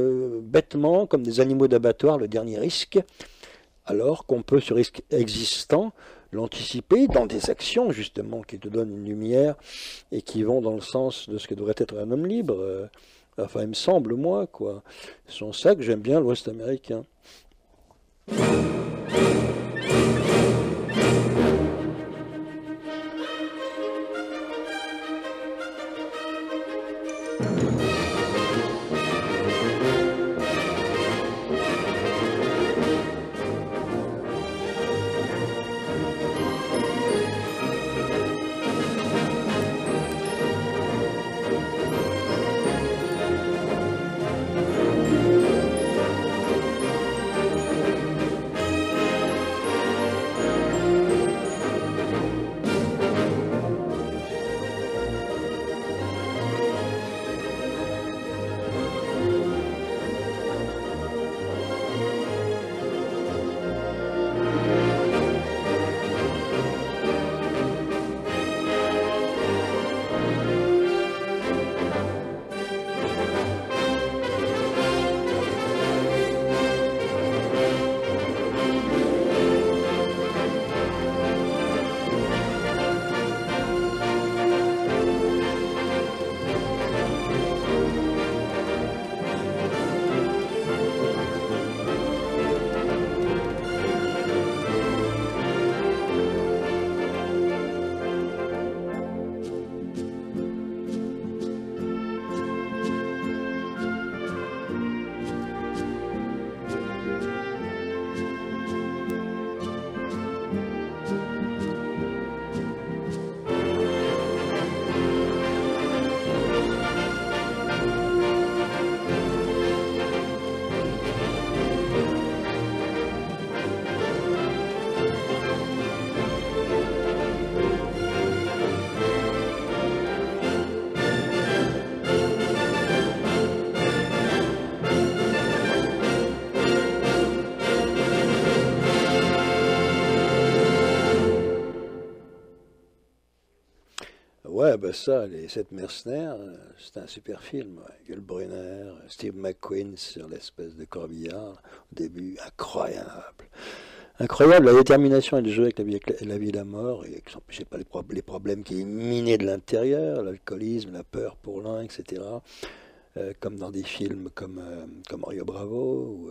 bêtement comme des animaux d'abattoir le dernier risque, alors qu'on peut ce risque existant l'anticiper dans des actions justement qui te donnent une lumière et qui vont dans le sens de ce que devrait être un homme libre, enfin il me semble moi quoi. C'est en ça que j'aime bien l'Ouest américain. Ouais, bah ça, Les Sept Mercenaires, c'était un super film. Ouais. Yul Brynner, Steve McQueen sur l'espèce de corbillard. Au début, incroyable. Incroyable, la détermination et le jeu avec la vie et la mort, et je sais pas, les problèmes qui est miné de l'intérieur, l'alcoolisme, la peur pour l'un, etc. Comme dans des films comme Rio Bravo, ou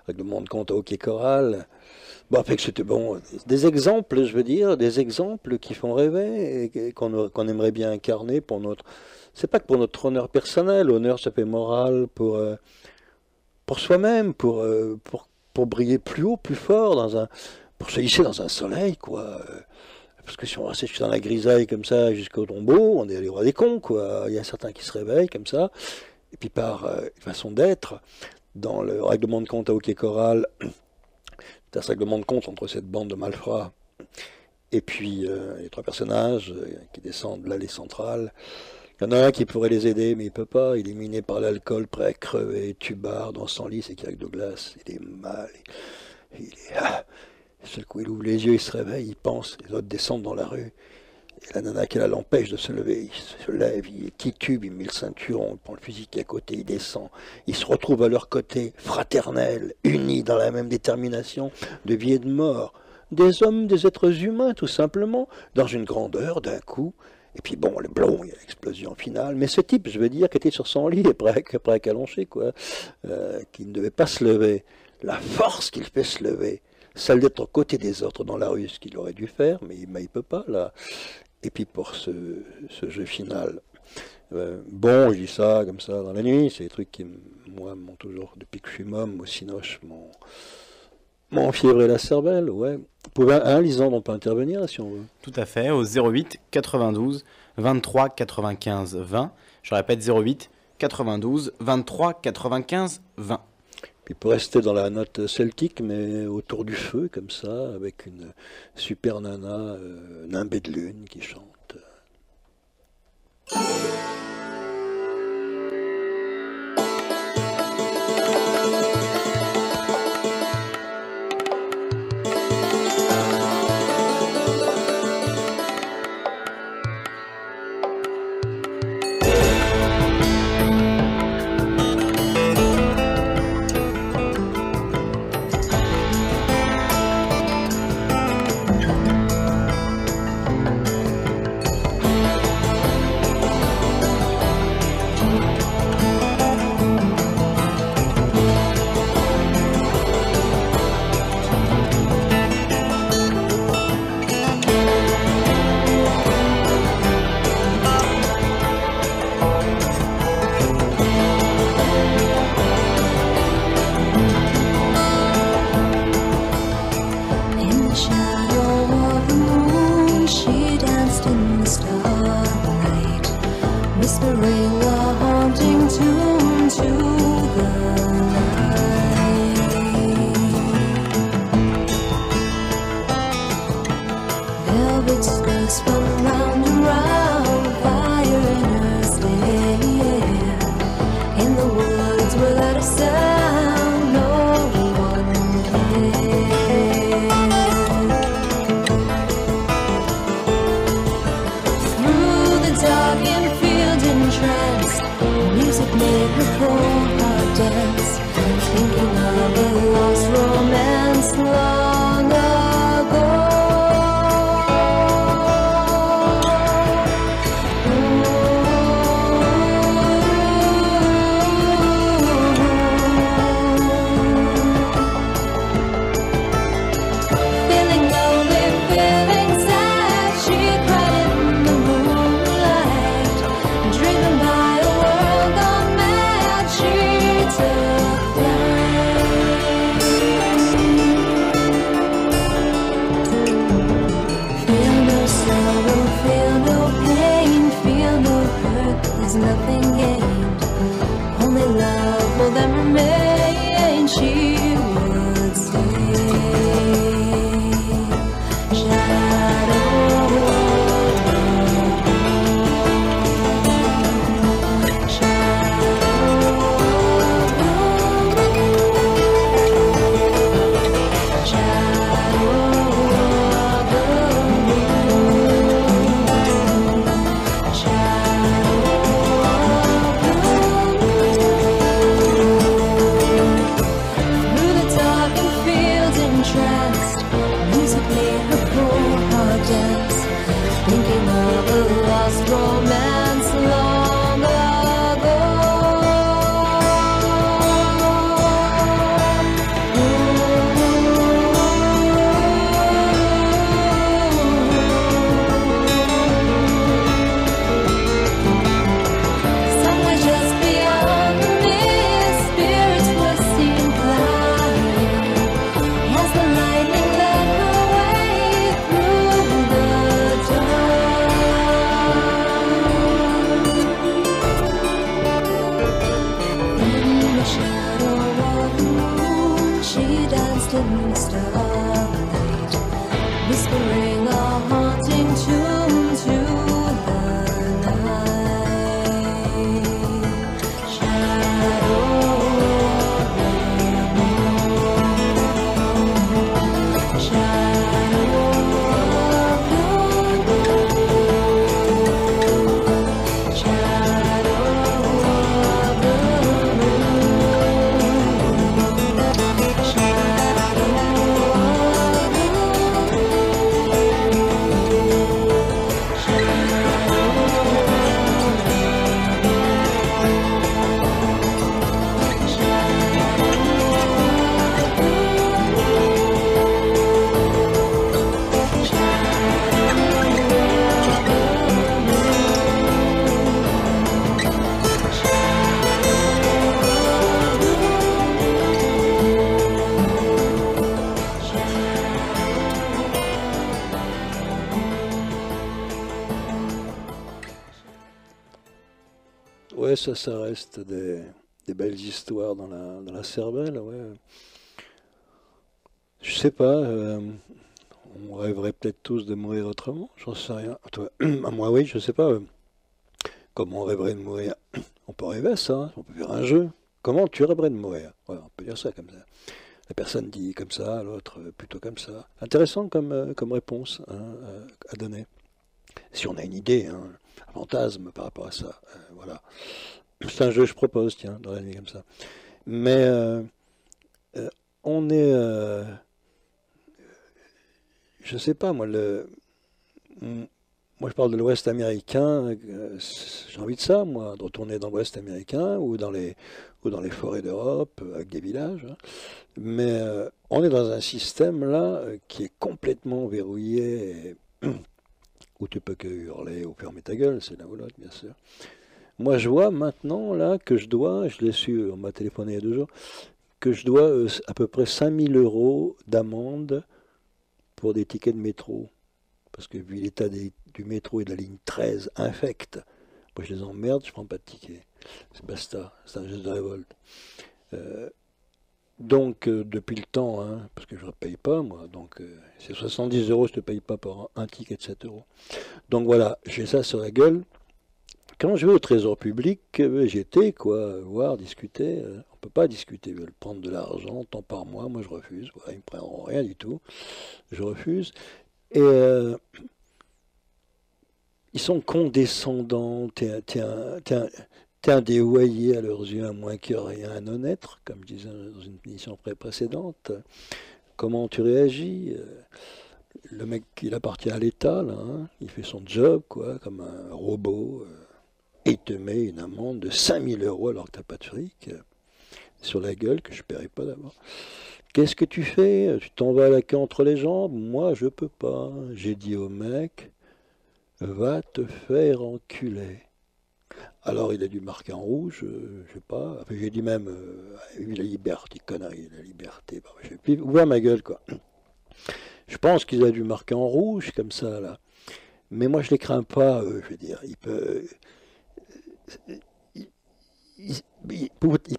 Règlement de compte à Hockey Choral. Bon, après que c'était bon, des exemples, je veux dire, des exemples qui font rêver et qu'on aimerait bien incarner pour notre. C'est pas que pour notre honneur personnel, honneur ça fait moral, pour soi-même, pour briller plus haut, plus fort, pour se hisser dans un soleil, quoi. Parce que si on reste dans la grisaille comme ça jusqu'au tombeau, on est les rois des cons, quoi. Il y a certains qui se réveillent comme ça, et puis par façon d'être, dans le règlement de compte à Hockey Choral, c'est un règlement de compte entre cette bande de malfrats et puis les trois personnages qui descendent de l'allée centrale. Il y en a un qui pourrait les aider, mais il peut pas. Il est miné par l'alcool, prêt à crever, tubard, dans son lit, c'est Kirk Douglas. Il est mal. Il est... Seul coup, il ouvre les yeux, il se réveille, il pense. Les autres descendent dans la rue. Et la nana qui l'empêche de se lever. Il se lève, il titube, il met le ceinturon, il prend le fusil qui est à côté, il descend. Ils se retrouvent à leur côté, fraternels, unis dans la même détermination de vie et de mort. Des hommes, des êtres humains, tout simplement, dans une grandeur, d'un coup. Et puis bon, le blond, il y a l'explosion finale. Mais ce type, je veux dire, qui était sur son lit et prêt à caloncher, quoi, qui ne devait pas se lever. La force qu'il fait se lever, celle d'être aux côtés des autres dans la rue, ce qu'il aurait dû faire, mais il ne peut pas, là. Et puis pour ce jeu final, bon, je dis ça comme ça dans la nuit, c'est des trucs qui, moi, m'ont toujours, depuis que je suis môme, au cinoche, m'ont enfiévré la cervelle, ouais. Vous pouvez, Lisande, on peut intervenir si on veut. Tout à fait, au 08 92 23 95 20. Je répète, 08 92 23 95 20. Puis pour rester dans la note celtique, mais autour du feu, comme ça, avec une super nana, nimbée de lune, qui chante. Driven by a world gone mad, she took flight. moon starlight, whispering a haunting tune to the night. Shadow of the moon, shadow of the moon, shadow of the Ouais, ça reste des belles histoires dans la cervelle, ouais. Je sais pas, on rêverait peut-être tous de mourir autrement, j'en sais rien. Toi, moi oui, je sais pas. Comment on rêverait de mourir? On peut rêver à ça, hein, on peut faire un jeu. Comment tu rêverais de mourir? Voilà, on peut dire ça comme ça. La personne dit comme ça, l'autre plutôt comme ça. Intéressant comme réponse, hein, à donner. Si on a une idée, hein, un fantasme par rapport à ça, voilà. C'est un jeu que je propose, tiens, dans la nuit comme ça. Mais on est, je sais pas, moi, moi je parle de l'Ouest américain, j'ai envie de ça, moi, de retourner dans l'Ouest américain ou dans les forêts d'Europe, avec des villages. Hein. Mais on est dans un système là qui est complètement verrouillé, où tu peux que hurler ou fermer ta gueule, c'est l'un ou l'autre, bien sûr. Moi, je vois maintenant, là, que je l'ai su, on m'a téléphoné il y a 2 jours, que je dois à peu près 5000 € d'amende pour des tickets de métro. Parce que vu l'état du métro et de la ligne 13 infecte, moi je les emmerde, je prends pas de ticket. C'est basta, c'est un geste de révolte. Donc, depuis le temps, hein, parce que je ne paye pas, moi, donc c'est 70 €, je ne te paye pas pour un ticket de 7 €. Donc voilà, j'ai ça sur la gueule. Quand je vais au Trésor public, j'étais, quoi, voir, discuter. On ne peut pas discuter, ils veulent prendre de l'argent, tant par mois, moi je refuse. Voilà, ils ne me prendront rien du tout, je refuse. Et ils sont condescendants, t'es un dévoyé à leurs yeux, à moins que rien, un honnête, comme je disais dans une émission précédente. Comment tu réagis? Le mec, il appartient à l'État, là, hein, il fait son job, quoi, comme un robot. Et il te met une amende de 5000 € alors que tu n'as pas de fric, sur la gueule, que je ne paierai pas d'abord. Qu'est-ce que tu fais? Tu t'en vas à la queue entre les jambes? Moi, je peux pas. J'ai dit au mec, va te faire enculer. Alors, il a dû marquer en rouge, je sais pas. Enfin, j'ai dit même, la liberté, connerie, la liberté. Bah, j'ai pu ouvrir ma gueule, quoi. Je pense qu'il a dû marquer en rouge, comme ça, là. Mais moi, je les crains pas, je veux dire. Ils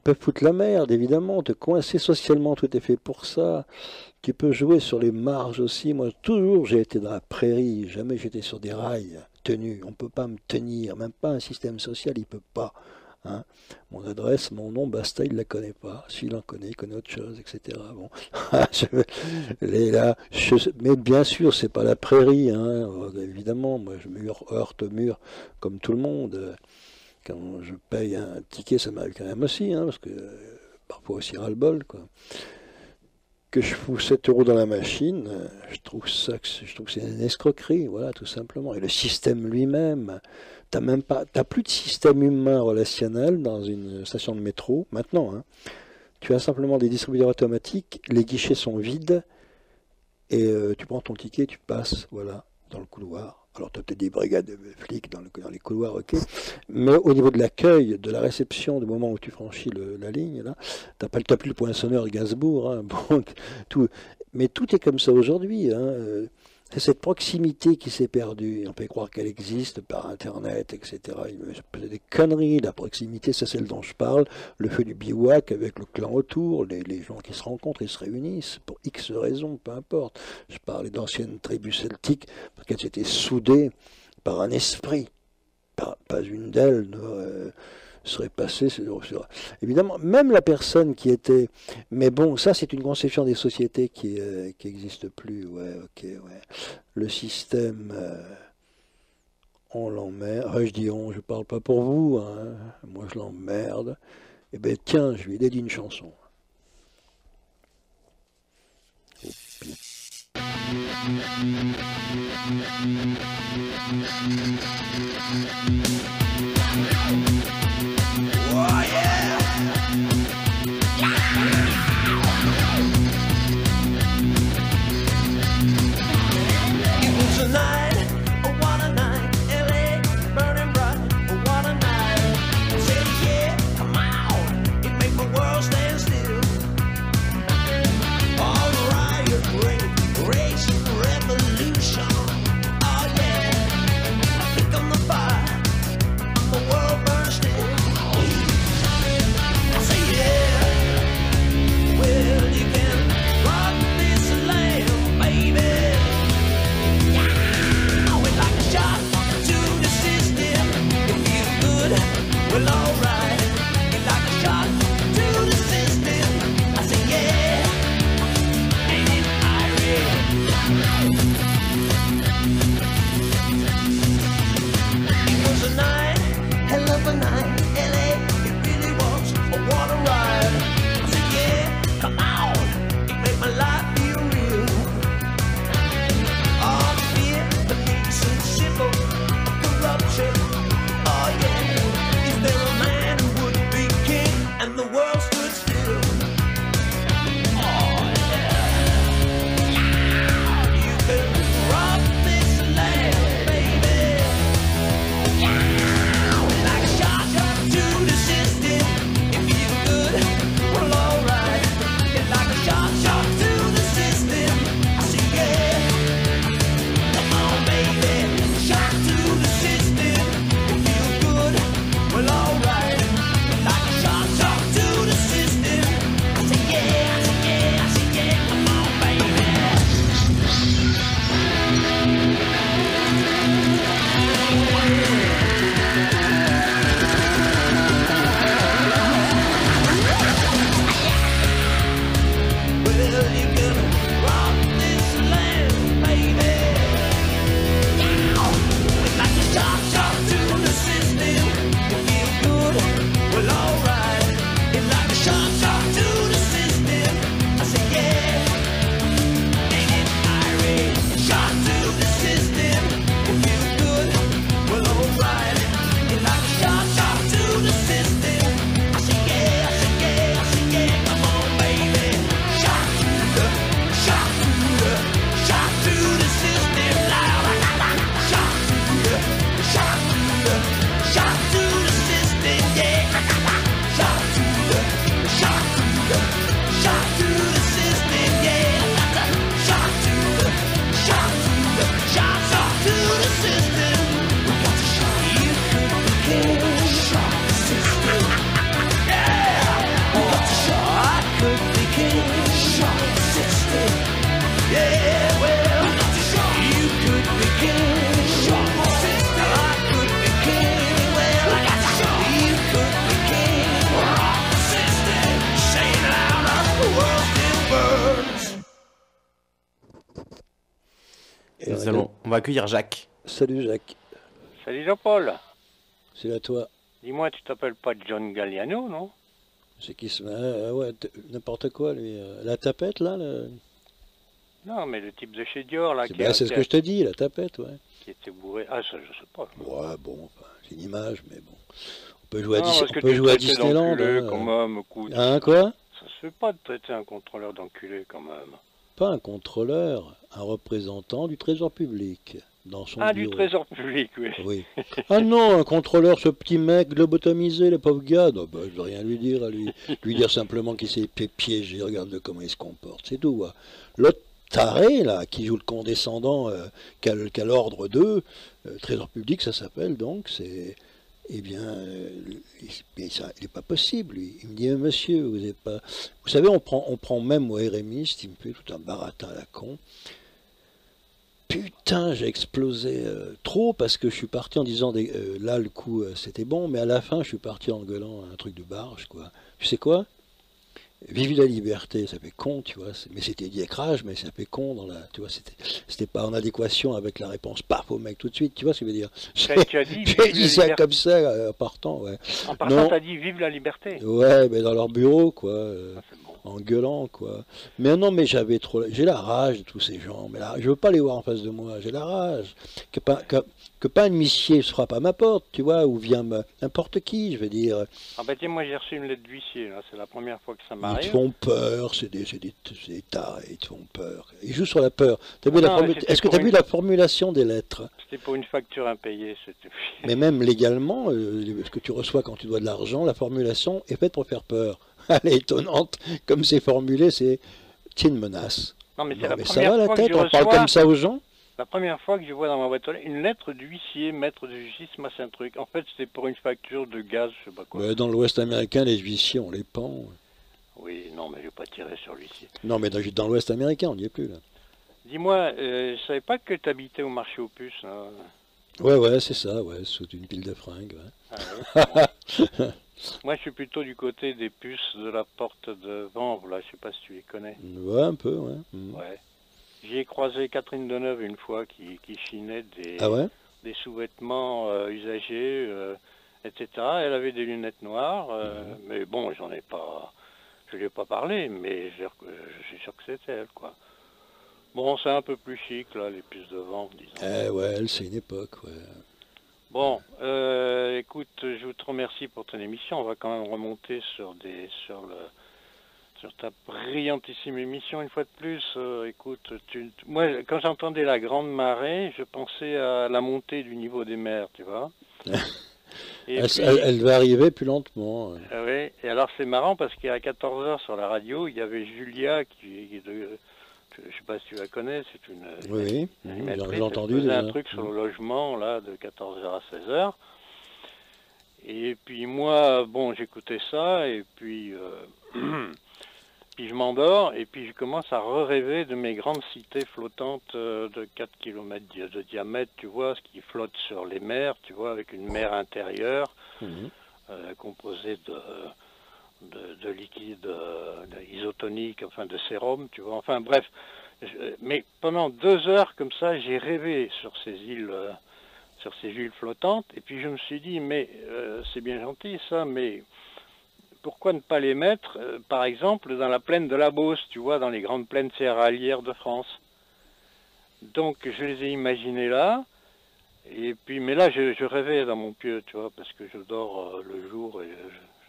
peuvent foutre la merde, évidemment, te coincer socialement, tout est fait pour ça. Tu peux jouer sur les marges aussi. Moi, toujours, j'ai été dans la prairie, jamais j'étais sur des rails tenus. On ne peut pas me tenir, même pas un système social, il ne peut pas. Hein. Mon adresse, mon nom, basta, il ne la connaît pas. S'il en connaît, il connaît autre chose, etc. Bon. Mais bien sûr, c'est pas la prairie, hein. Évidemment, moi je me heurte au mur comme tout le monde. Quand je paye un ticket, ça m'arrive quand même aussi, hein, parce que parfois aussi ras-le-bol, quoi. Que je fous 7 € dans la machine, je trouve que c'est une escroquerie, voilà, tout simplement. Et le système lui-même, t'as plus de système humain relationnel dans une station de métro, maintenant, hein. Tu as simplement des distributeurs automatiques, les guichets sont vides, et tu prends ton ticket, tu passes, voilà, dans le couloir. Alors, tu as peut-être des brigades de flics dans les couloirs, ok. Mais au niveau de l'accueil, de la réception, du moment où tu franchis la ligne, là, t'as plus le poinçonneur de Gainsbourg. Hein, bon, mais tout est comme ça aujourd'hui. Hein. C'est cette proximité qui s'est perdue. On peut croire qu'elle existe par Internet, etc. C'est des conneries, la proximité, c'est celle dont je parle. Le feu du bivouac avec le clan autour, les gens qui se rencontrent et se réunissent pour X raisons, peu importe. Je parlais d'anciennes tribus celtiques parce qu'elles étaient soudées par un esprit. Pas une d'elles serait passée évidemment, même la personne qui était... Mais bon, ça c'est une conception des sociétés qui n'existe plus. Ouais, ok, ouais. Le système, on l'emmerde. Je dis on, je parle pas pour vous, hein. Moi je l'emmerde. Eh ben tiens, je lui ai dédié une chanson. On va accueillir Jacques. Salut Jacques. Salut Jean-Paul. C'est à toi. Dis-moi, tu t'appelles pas John Galliano, non? C'est qui se met... ouais, n'importe quoi, lui. La tapette, là Non, mais le type de chez Dior, là... C'est ce que je te dis, la tapette, ouais. Qui était bourré... Ah, ça, je sais pas. Ouais, bon, c'est une image, mais bon. On peut jouer à, à Disneyland. Quand même, écoute. Hein, quoi? Ça se fait pas de traiter un contrôleur d'enculé, quand même. Pas un contrôleur, un représentant du Trésor public. Dans son bureau. Du Trésor public, oui. Oui. Ah non, un contrôleur, ce petit mec lobotomisé, le pauvre gars, non, bah, je ne veux rien lui dire, lui dire simplement qu'il s'est fait piéger, regarde comment il se comporte, c'est tout. L'autre tarés, là, qui jouent le condescendant qu'à l'ordre d'eux, trésor public, ça s'appelle, donc, c'est... Eh bien, il n'est pas possible, lui. Il me dit, monsieur, vous n'êtes pas... Vous savez, on prend même au RMI, il me fait tout un baratin à la con. Putain, j'ai explosé trop parce que je suis parti en disant, là, le coup, c'était bon, mais à la fin, je suis parti en gueulant un truc de barge, quoi. Tu sais quoi? Vive la liberté, ça fait con, tu vois. Mais c'était dit avec rage, mais ça fait con dans la, tu vois. C'était pas en adéquation avec la réponse paf au mec tout de suite, tu vois ce que je veux dire. Tu as dit, J'ai dit ça comme ça en partant, ouais. En partant, Non. tu as dit vive la liberté. Ouais, mais dans leur bureau, quoi. Ah, c'est bon. En gueulant, quoi. Mais non, mais j'ai la rage de tous ces gens. Mais là, je veux pas les voir en face de moi. J'ai la rage. Que pas un huissier se frappe à ma porte, tu vois, ou vient n'importe qui, je veux dire. Ah bah tiens, moi j'ai reçu une lettre d'huissier, là, c'est la première fois que ça Ils te m'arrive. font peur, c'est des tarés, ils te font peur. Ils jouent sur la peur. Non, mais c'était Est-ce que tu as pour vu une- la formulation des lettres? C'était pour une facture impayée, c'était... Mais même légalement, ce que tu reçois quand tu dois de l'argent, la formulation est faite pour faire peur. Elle est étonnante. Comme c'est formulé, c'est une menace. Non mais c'est Non, la mais ça première va la fois que tête, je on parle reçois, comme ça aux gens? la première fois que je vois dans ma boîte aux lettres une lettre d'huissier, maître de justice, machin truc. En fait, c'était pour une facture de gaz, je sais pas quoi. Ouais, dans l'Ouest américain, les huissiers, on les pend. Oui, non, mais je vais pas tirer sur l'huissier. Non, mais dans l'Ouest américain, on n'y est plus, là. Dis-moi, je savais pas que tu habitais au marché aux puces. Hein. Ouais, c'est ça, ouais, sous une pile de fringues, ouais. Ah ouais. Moi, je suis plutôt du côté des puces de la porte de Vanves, là, je sais pas si tu les connais. Ouais, un peu, ouais. Mm. Ouais. J'y ai croisé Catherine Deneuve une fois qui chinait Ah ouais? des sous-vêtements usagés, etc. Elle avait des lunettes noires, mais bon, je lui ai pas parlé, mais je suis sûr que c'était elle, quoi. Bon, c'est un peu plus chic, là, les puces de Vanves, disons. Ouais, elle, c'est une époque, ouais. Bon, écoute, je te remercie pour ton émission. On va quand même remonter sur ta brillantissime émission une fois de plus. Écoute, moi, quand j'entendais la grande marée, je pensais à la montée du niveau des mers, tu vois. Et Elle va arriver plus lentement. Ouais. ah ouais, et alors c'est marrant parce qu'à 14 heures sur la radio, il y avait Julia je sais pas si tu la connais, c'est une Oui, animatrice, j'ai entendu elle faisait déjà. un truc sur le logement là de 14h à 16h. Et puis moi, bon, j'écoutais ça et puis puis je m'endors et puis je commence à rêver de mes grandes cités flottantes de 4 km de diamètre, tu vois, ce qui flotte sur les mers, tu vois, avec une mer intérieure composée de liquide isotonique, enfin de sérum, tu vois, enfin bref. Mais pendant 2 heures comme ça, j'ai rêvé sur ces îles flottantes, et puis je me suis dit, mais c'est bien gentil ça, mais pourquoi ne pas les mettre, par exemple, dans la plaine de la Beauce, tu vois, dans les grandes plaines céréalières de France. Donc je les ai imaginées là, et puis, mais là je rêvais dans mon pieu, tu vois, parce que je dors le jour et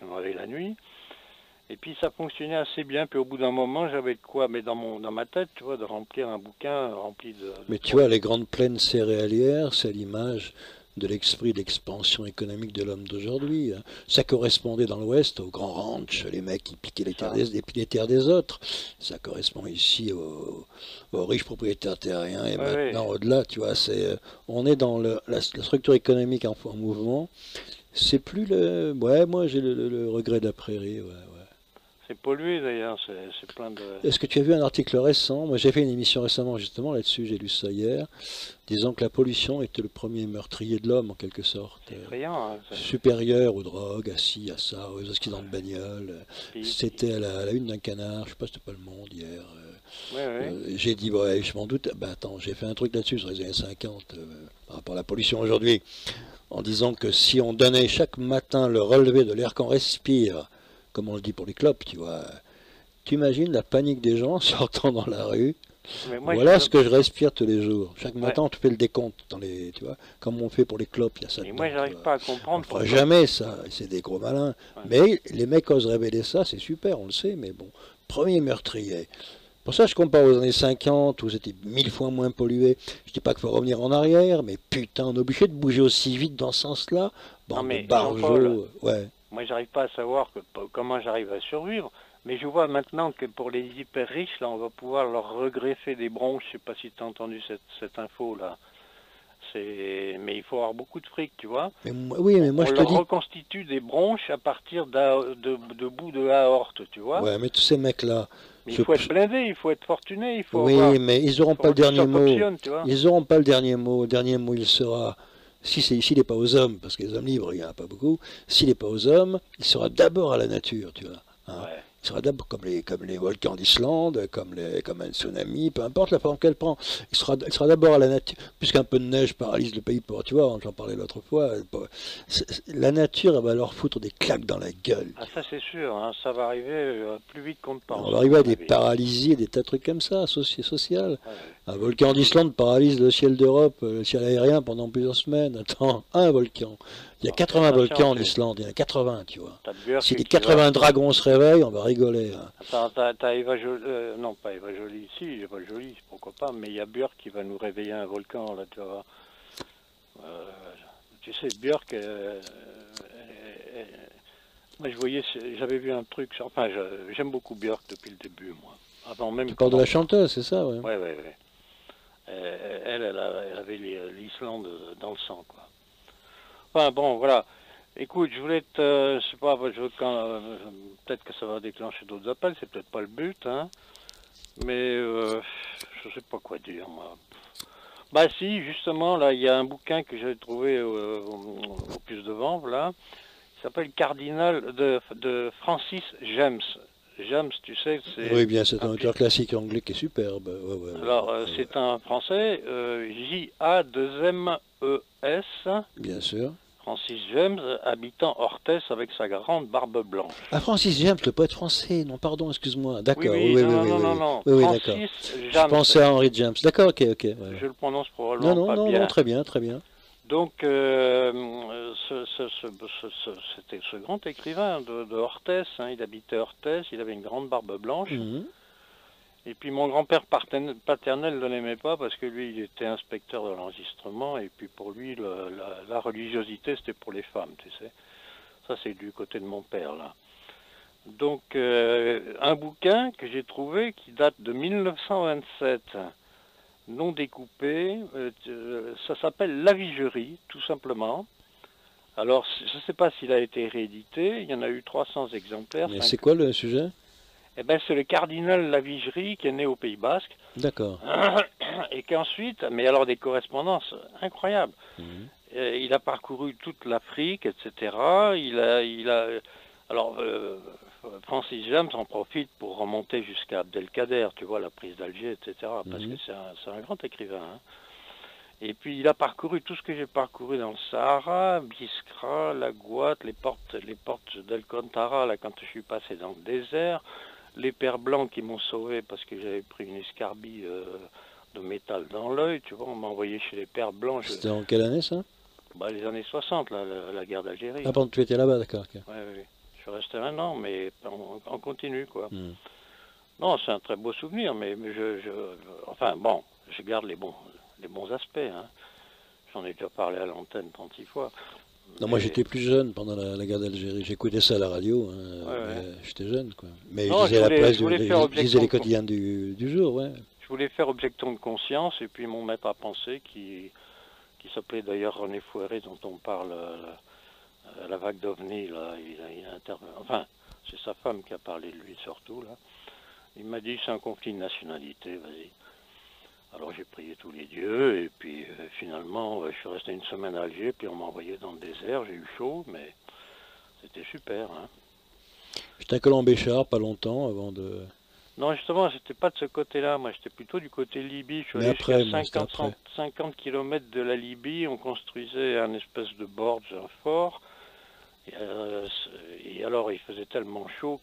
je me réveille la nuit. Et puis ça fonctionnait assez bien, puis au bout d'un moment j'avais de quoi, mais dans ma tête, tu vois, de remplir un bouquin rempli de... Mais tu vois, les grandes plaines céréalières, c'est l'image de l'esprit d'expansion économique de l'homme d'aujourd'hui. Hein. Ça correspondait dans l'Ouest aux grands ranchs, les mecs qui piquaient les terres des autres. Ça correspond ici aux riches propriétaires terriens. Et maintenant, au-delà, tu vois, on est dans la structure économique en mouvement. C'est plus le... Ouais, moi j'ai le regret de la prairie, ouais. C'est pollué d'ailleurs, c'est plein de... Est-ce que tu as vu un article récent? Moi j'ai fait une émission récemment justement là-dessus, j'ai lu ça hier, disant que la pollution était le premier meurtrier de l'homme en quelque sorte. C'est effrayant, hein, supérieur aux drogues, à ci, à ça, aux accidents de bagnole. C'était à la une d'un canard, je sais pas si c'était pas Le Monde hier. J'ai dit, ouais, je m'en doute, attends, j'ai fait un truc là-dessus sur les années 50 par rapport à la pollution aujourd'hui, en disant que si on donnait chaque matin le relevé de l'air qu'on respire, comme on le dit pour les clopes, tu vois. Tu imagines la panique des gens sortant dans la rue. Voilà ce que je respire tous les jours. Chaque matin, on te fait le décompte dans les, tu vois, comme on fait pour les clopes, il y a ça. Et moi, j'arrive pas à comprendre. On fera jamais ça. C'est des gros malins. Ouais. Mais les mecs osent révéler ça, c'est super, on le sait. Mais bon, premier meurtrier. Pour ça, je compare aux années 50 où c'était 1000 fois moins pollué. Je dis pas qu'il faut revenir en arrière, mais putain, on est obligé de bouger aussi vite dans ce sens-là. Non mais barjots, ouais. Moi, j'arrive pas à savoir comment j'arrive à survivre. Mais je vois maintenant que pour les hyper riches, là, on va pouvoir leur regreffer des bronches. Je sais pas si tu as entendu cette info là. Mais il faut avoir beaucoup de fric, tu vois. Oui, mais moi On je te leur dis. reconstitue des bronches à partir de bout de aorte, tu vois. Ouais, mais tous ces mecs-là. Mais il ce- faut être blindé, il faut être fortuné, il faut Oui, avoir. mais ils n'auront faut pas le avoir dernier des sortes mot. d'options, tu vois. Ils n'auront pas le dernier mot. Le dernier mot, il sera. S'il n'est pas aux hommes, parce que les hommes libres, il n'y en a pas beaucoup, s'il n'est pas aux hommes, il sera d'abord à la nature, tu vois. Hein. Ouais. Il sera d'abord comme les volcans d'Islande, comme un tsunami, peu importe la forme qu'elle prend. Il sera d'abord à la nature, puisqu'un peu de neige paralyse le pays, tu vois, j'en parlais l'autre fois. La nature, elle va leur foutre des claques dans la gueule. Ah, ça c'est sûr, hein, ça va arriver plus vite qu'on ne pense. On va arriver à des mon avis. paralysies, des tas de trucs comme ça, sociales. Ouais. Un volcan d'Islande paralyse le ciel d'Europe, le ciel aérien pendant plusieurs semaines. Attends, un volcan. Il y a Alors, 80 attention, volcans en c'est- Islande, il y en a 80, tu vois. T'as Björk Si les qui va- 80 dragons se réveillent, on va rigoler. Hein. Attends, t'as Eva Jolie, non pas Eva Jolie, si Eva Jolie, pourquoi pas, mais il y a Björk qui va nous réveiller un volcan, là, tu vois. Tu sais, Björk, moi j'avais vu un truc, enfin j'aime beaucoup Björk depuis le début, moi. Avant même Tu parles de la commencer. chanteuse, c'est ça, ouais. Ouais. Elle avait l'Islande dans le sang, quoi. Enfin bon, voilà. Écoute, je voulais je sais pas, peut-être que ça va déclencher d'autres appels, c'est peut-être pas le but, hein. Mais je sais pas quoi dire, moi. Bah si, justement, là, il y a un bouquin que j'ai trouvé au Puce de Vanves, là. Il s'appelle Cardinal de Francis James. James, tu sais, c'est... Oui, bien, c'est un un auteur classique anglais qui est superbe. Ouais. Alors, Ouais, c'est un Français, J-A-2-M-E-S, bien sûr. Francis James, habitant Orthès avec sa grande barbe blanche. Ah, Francis James, le poète français. Non, pardon, excuse-moi. D'accord, Oui, non. Oui, Francis d'accord. Je James, pensais à Henry James. D'accord, ok. Ouais. je le prononce probablement Non, pas non, bien. non, très bien, très bien. Donc, c'était ce grand écrivain de Orthès, hein, il habitait Orthès, il avait une grande barbe blanche. Mhm. Et puis mon grand-père paternel ne l'aimait pas parce que lui, il était inspecteur de l'enregistrement. Et puis pour lui, la religiosité, c'était pour les femmes, tu sais. Ça, c'est du côté de mon père, là. Donc, un bouquin que j'ai trouvé qui date de 1927, non découpé, ça s'appelle La Vigerie, tout simplement. Alors, je ne sais pas s'il a été réédité, il y en a eu 300 exemplaires. Mais c'est quoi le sujet? Eh ben, c'est le cardinal Lavigerie qui est né au Pays Basque D'accord. et qu'ensuite, mais alors des correspondances incroyables. Mhm. Il a parcouru toute l'Afrique, etc. Alors, Francis James en profite pour remonter jusqu'à Abdelkader, tu vois, la prise d'Alger, etc. Parce que c'est un grand écrivain. Hein. Et puis il a parcouru tout ce que j'ai parcouru dans le Sahara, Biskra, la Gouate, les portes d'Alcantara, là quand je suis passé dans le désert, les pères blancs qui m'ont sauvé parce que j'avais pris une escarbille de métal dans l'œil, tu vois, on m'a envoyé chez les pères blancs. C'était en quelle année, ça? Les années 60, là, la guerre d'Algérie. Ah, pendant que tu étais là-bas, d'accord. Ok. Ouais. Je suis resté un an, mais on continue, quoi. Mhm. Non, c'est un très beau souvenir, mais enfin bon, je garde les bons aspects. Hein. J'en ai déjà parlé à l'antenne 36 fois. Non, moi j'étais plus jeune pendant la guerre d'Algérie. J'écoutais ça à la radio. Hein, Ouais. J'étais jeune, quoi. Mais Non, je lisais la presse, je voulais faire je objection lisais les de- quotidiens du jour, ouais. Je voulais faire objection de conscience, et puis mon maître à penser, qui s'appelait d'ailleurs René Fouéré, dont on parle à la vague d'OVNI, là, il a intervenu. Enfin, c'est sa femme qui a parlé de lui surtout, là. Il m'a dit, c'est un conflit de nationalité, vas-y. Alors j'ai prié tous les dieux, et puis finalement, je suis resté une semaine à Alger, puis on m'a envoyé dans le désert, j'ai eu chaud, mais c'était super. Hein. J'étais à Colomb-Béchard, pas longtemps, avant de... Non, justement, j'étais pas de ce côté-là, moi j'étais plutôt du côté Libye. Je suis Mais allé après, jusqu'à moi, c'était après. 50 km de la Libye, on construisait un espèce de bordj, un fort, et alors il faisait tellement chaud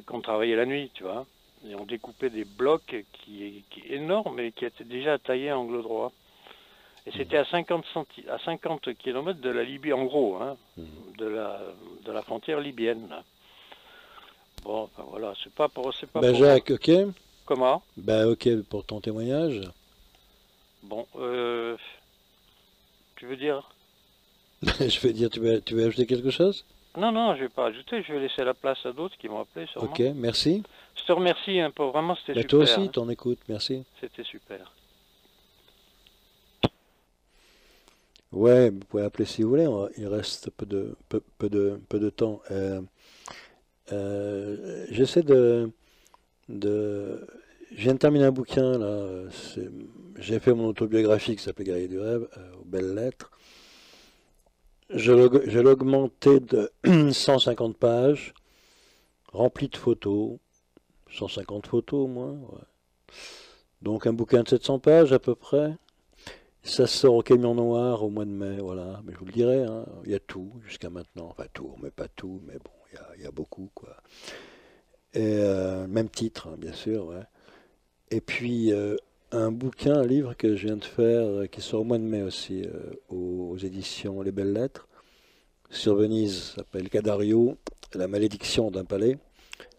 qu'on travaillait la nuit, tu vois. Et on découpait des blocs qui énormes et qui étaient déjà taillés à angle droit. Et c'était à 50 km de la Libye, en gros, hein, de la frontière libyenne. Là. Bon, ben voilà, c'est pas pour... Ben Jacques, ok. Comment? Ben ok pour ton témoignage. Bon, tu veux dire? Je vais dire, tu veux ajouter quelque chose? Non, je vais pas ajouter, je vais laisser la place à d'autres qui vont appeler sûrement. Ok, merci. Je te remercie un peu, vraiment c'était Mais super. toi aussi, hein. t'en écoutes, merci. C'était super. Ouais, vous pouvez appeler si vous voulez, il reste peu de temps. J'essaie je viens de terminer un bouquin, là. J'ai fait mon autobiographie qui s'appelait Guerrier du rêve, aux belles lettres. Je l'ai augmenté de 150 pages, rempli de photos, 150 photos au moins. Ouais. Donc un bouquin de 700 pages à peu près. Ça sort au camion noir au mois de mai, voilà. Mais je vous le dirai, hein, il y a tout jusqu'à maintenant. Enfin tout, mais pas tout, mais bon, il y a beaucoup, quoi. Et même titre, hein, bien sûr, ouais. Et puis un bouquin, un livre que je viens de faire, qui sort au mois de mai aussi, aux éditions Les Belles Lettres, sur Venise, s'appelle Cadario, la malédiction d'un palais,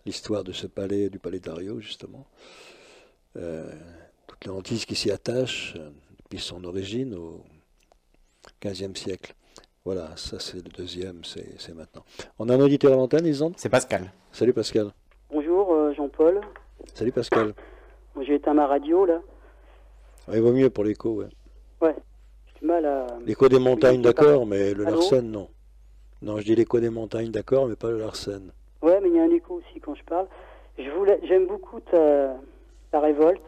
l'histoire de ce palais, du palais Dario, justement. Toutes les hantises qui s'y attachent, depuis son origine au XVe siècle. Voilà, ça c'est le deuxième, c'est maintenant. On a un auditeur à l'antenne, Lisande. C'est Pascal. Salut Pascal. Bonjour, Jean-Paul. Salut Pascal. Moi, j'ai éteint ma radio, là. Ouais, il vaut mieux pour l'écho, ouais. Ouais, j'ai du mal à... L'écho des montagnes, Oui, d'accord, mais le Allô Larsen, non. Non, je dis l'écho des montagnes, d'accord, mais pas le Larsen. Ouais, mais il y a un écho aussi quand je parle. J'aime beaucoup ta révolte.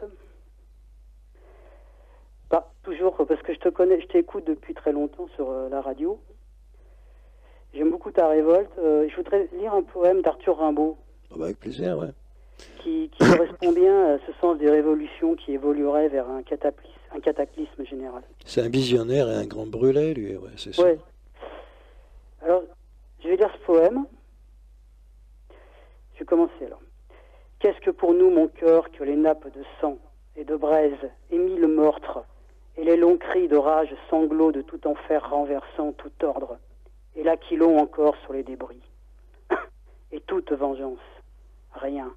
Pas toujours, parce que je t'écoute depuis très longtemps sur la radio. J'aime beaucoup ta révolte. Je voudrais lire un poème d'Arthur Rimbaud Ah bah, avec plaisir, ouais. qui correspond bien à ce sens des révolutions qui évoluerait vers un cataclysme général. C'est un visionnaire et un grand brûlé, lui, ouais, c'est ça. Ouais. Alors, je vais lire ce poème. Je vais commencer alors. Qu'est-ce que pour nous, mon cœur, que les nappes de sang et de braise et mille meurtres et les longs cris de rage sanglots de tout enfer renversant tout ordre et l'aquilon encore sur les débris et toute vengeance, rien.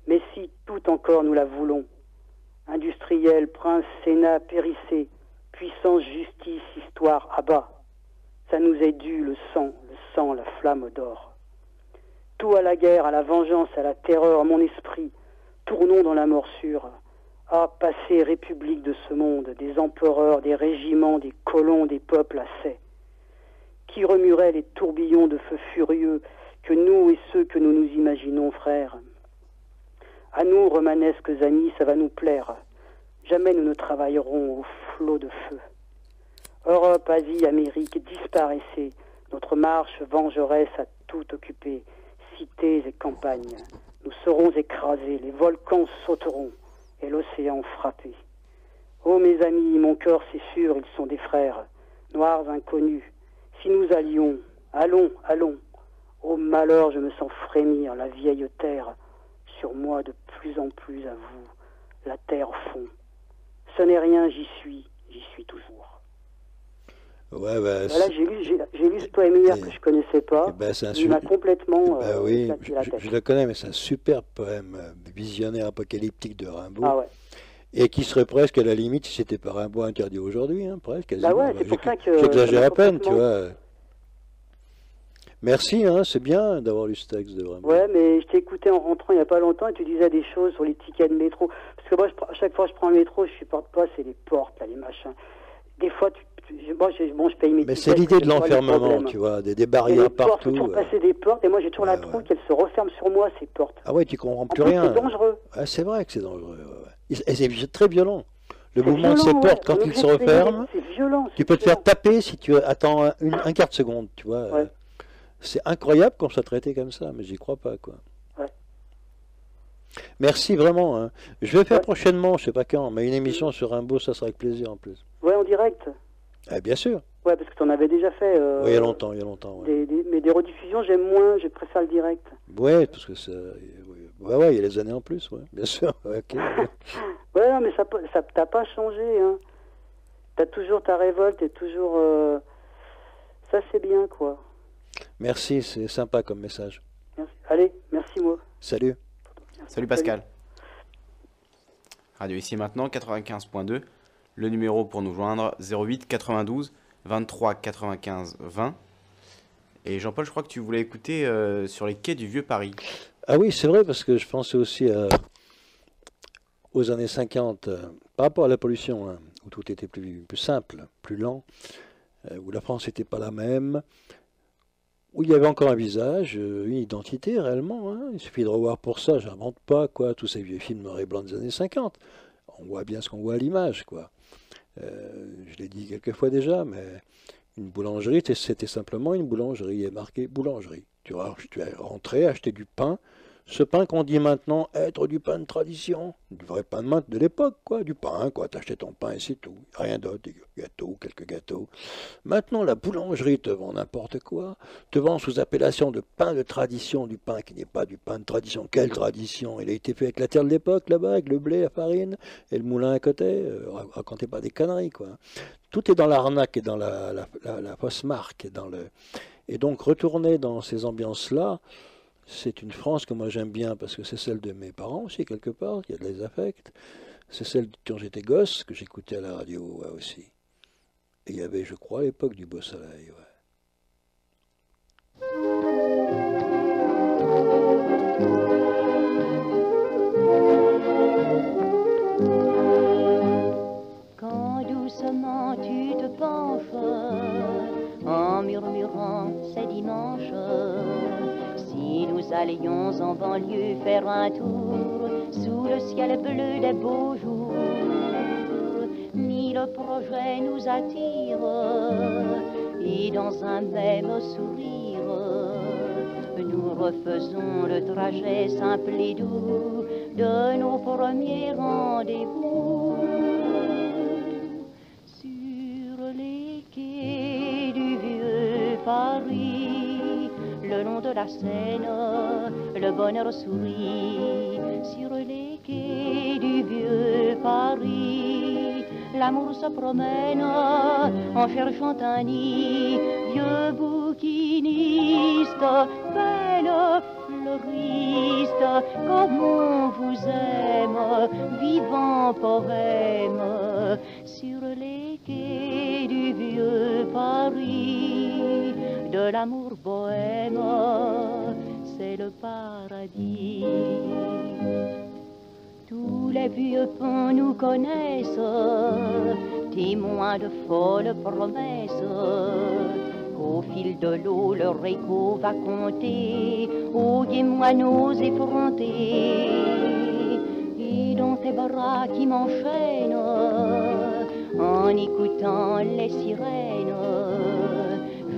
Mais si tout encore nous la voulons, industriel, prince, sénat, périssé, puissance, justice, histoire, abat, ça nous est dû le sang, la flamme d'or. Tout à la guerre, à la vengeance, à la terreur, mon esprit, tournons dans la morsure. Ah, passé république de ce monde, des empereurs, des régiments, des colons, des peuples assez. Qui remuerait les tourbillons de feu furieux que nous et ceux que nous nous imaginons, frères? À nous, romanesques amis, ça va nous plaire. Jamais nous ne travaillerons au flot de feu. Europe, Asie, Amérique, disparaissez. Notre marche vengeresse à tout occuper. Cités et campagnes. Nous serons écrasés, les volcans sauteront et l'océan frappé. Oh mes amis, mon cœur c'est sûr, ils sont des frères, noirs inconnus. Si nous allions, allons, allons. Ô malheur, je me sens frémir, la vieille terre, sur moi de plus en plus à vous, la terre fond. Ce n'est rien, j'y suis toujours. Ouais, bah, Voilà, j'ai lu ce poème hier que je connaissais pas. bah, c'est un Il m'a complètement bah oui, éclaté la tête. je le connais, mais c'est un superbe poème visionnaire apocalyptique de Rimbaud. Ah ouais. Et qui serait presque à la limite si c'était pas Rimbaud interdit aujourd'hui, hein, presque. Bah ouais, quasiment. c'est pour ça que... J'exagère à peine, tu complètement- vois. Merci, hein, c'est bien d'avoir lu ce texte de Rimbaud. Ouais, mais je t'ai écouté en rentrant il n'y a pas longtemps et tu disais des choses sur les tickets de métro. Parce que moi, à chaque fois que je prends le métro, je supporte pas, c'est les portes, là, les machins. Des fois, je paye mes Mais tickets. c'est l'idée de c'est pas le l'enfermement, problème. tu vois, des Il y a barrières des portes, faut partout. toujours passer des portes, et moi j'ai toujours la Ouais, trouille ouais. qu'elles se referment sur moi, ces portes. Ah ouais, tu comprends En plus plus, rien. c'est dangereux. Ah, c'est vrai que c'est dangereux. Ouais, ouais. Et c'est très violent. Le C'est mouvement de ces violent, portes, ouais. quand On est il se obligé de payer, referme, c'est violent. tu peux te faire taper si tu attends un quart de seconde, tu vois. Ouais. C'est incroyable qu'on soit traité comme ça, mais j'y crois pas, quoi. Ouais. Merci vraiment. Hein. Je vais faire Ouais. prochainement, je sais pas quand, mais une émission sur Rimbaud, ça sera avec plaisir en plus. Ouais, en direct. Ah, bien sûr. Ouais, parce que tu en avais déjà fait. Oui, il y a longtemps, ouais. Mais des rediffusions, j'aime moins, je préfère le direct. Ouais, parce que ça. Ouais, il y a les années en plus, ouais, bien sûr. Ouais, ok. Ouais, non, mais ça t'a pas changé, hein. T'as toujours ta révolte et toujours... Ça, c'est bien, quoi. Merci, c'est sympa comme message. Merci. Allez, merci, moi. Salut. Salut Pascal. Radio ici maintenant 95.2. Le numéro pour nous joindre 08 92 23 95 20. Et Jean-Paul, je crois que tu voulais écouter sur les quais du Vieux Paris. Ah oui, c'est vrai, parce que je pensais aussi aux années 50, par rapport à la pollution, hein, où tout était plus simple, plus lent, où la France n'était pas la même, où il y avait encore un visage, une identité réellement. Hein. Il suffit de revoir pour ça, j'invente pas, quoi, tous ces vieux films noir et blanc des années 50. On voit bien ce qu'on voit à l'image, quoi. Je l'ai dit quelques fois déjà, mais une boulangerie, c'était simplement une boulangerie, il est marqué boulangerie. Tu es rentré, acheter du pain, ce pain qu'on dit maintenant être du pain de tradition, du vrai pain de l'époque, quoi, du pain, quoi, t'achetais ton pain et c'est tout, rien d'autre, des gâteaux, quelques gâteaux. Maintenant, la boulangerie te vend n'importe quoi, te vend sous appellation de pain de tradition, du pain qui n'est pas du pain de tradition. Quelle tradition? Il a été fait avec la terre de l'époque, là-bas, avec le blé, la farine, et le moulin à côté, racontez pas des conneries, quoi. Tout est dans l'arnaque et dans la fausse marque, et donc retourner dans ces ambiances-là, c'est une France que moi j'aime bien parce que c'est celle de mes parents aussi, quelque part, il y a de les affects. C'est celle quand j'étais gosse que j'écoutais à la radio ouais, aussi. Et il y avait, je crois, à l'époque du Beau Soleil. Ouais. Quand doucement tu te penches en murmurant c'est dimanche, si nous allions en banlieue faire un tour sous le ciel bleu des beaux jours, mille projets nous attirent et dans un même sourire nous refaisons le trajet simple et doux de nos premiers rendez-vous. Sur les quais du vieux Paris, le long de la Seine, le bonheur sourit. Sur les quais du vieux Paris, l'amour se promène en cherchant un nid. Vieux bouquiniste, belle fleuriste, comme on vous aime, vivant poème. Sur les quais du vieux Paris, de l'amour bohème, c'est le paradis. Tous les vieux ponts nous connaissent, témoins de folles promesses. Au fil de l'eau, leur écho va compter aux gai moineaux effrontés. Et dans tes bras qui m'enchaînent, en écoutant les sirènes,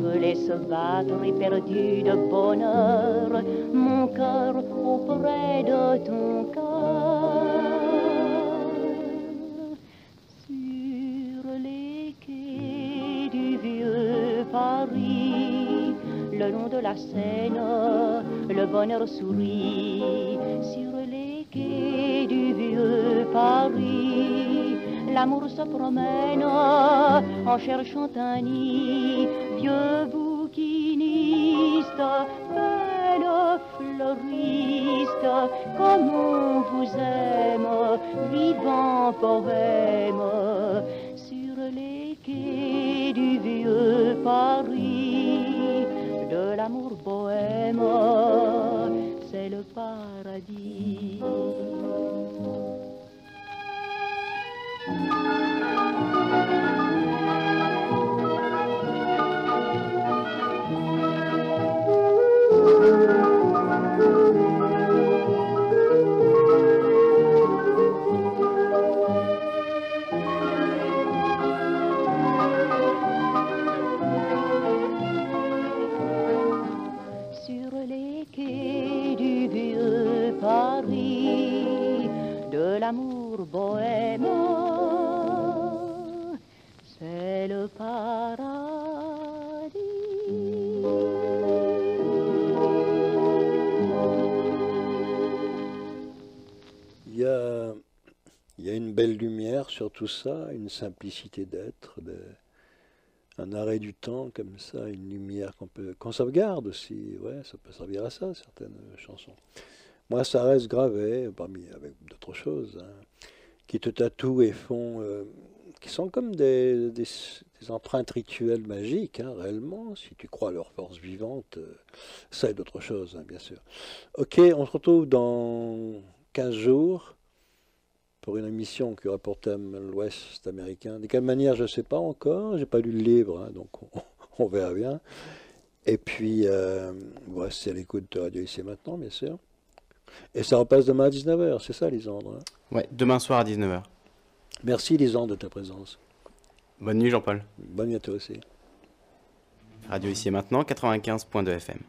je laisse battre éperdu de bonheur mon cœur auprès de ton cœur. Sur les quais du vieux Paris, le long de la Seine, le bonheur sourit. Sur les quais du vieux Paris, l'amour se promène en cherchant un nid. Vieux bouquiniste, belle fleuriste, comme on vous aime, vivant poème. Sur les quais du vieux Paris, de l'amour bohème, c'est le paradis. Sur les quais du vieux Paris, de l'amour bohème, c'est le paradis. Il y a une belle lumière sur tout ça, une simplicité d'être, un arrêt du temps comme ça, une lumière qu'on sauvegarde aussi. Ouais, ça peut servir à ça, certaines chansons. Moi, ça reste gravé, avec d'autres choses, hein, qui te tatouent et font, qui sont comme des des empreintes rituelles magiques, hein, réellement, si tu crois à leur force vivante, ça est d'autre chose, hein, bien sûr. Ok, on se retrouve dans 15 jours pour une émission qui aura pour thème l'Ouest américain. De quelle manière, je ne sais pas encore, j'ai pas lu le livre, hein, donc on verra bien. Et puis, voilà, c'est à l'écoute de Radio Ici et Maintenant, bien sûr. Et ça repasse demain à 19h, c'est ça, Lisandre, hein? Ouais, demain soir à 19h. Merci, Lisandre, de ta présence. Bonne nuit Jean-Paul. Bonne nuit à toi aussi. Radio Ici et Maintenant, 95.2 FM.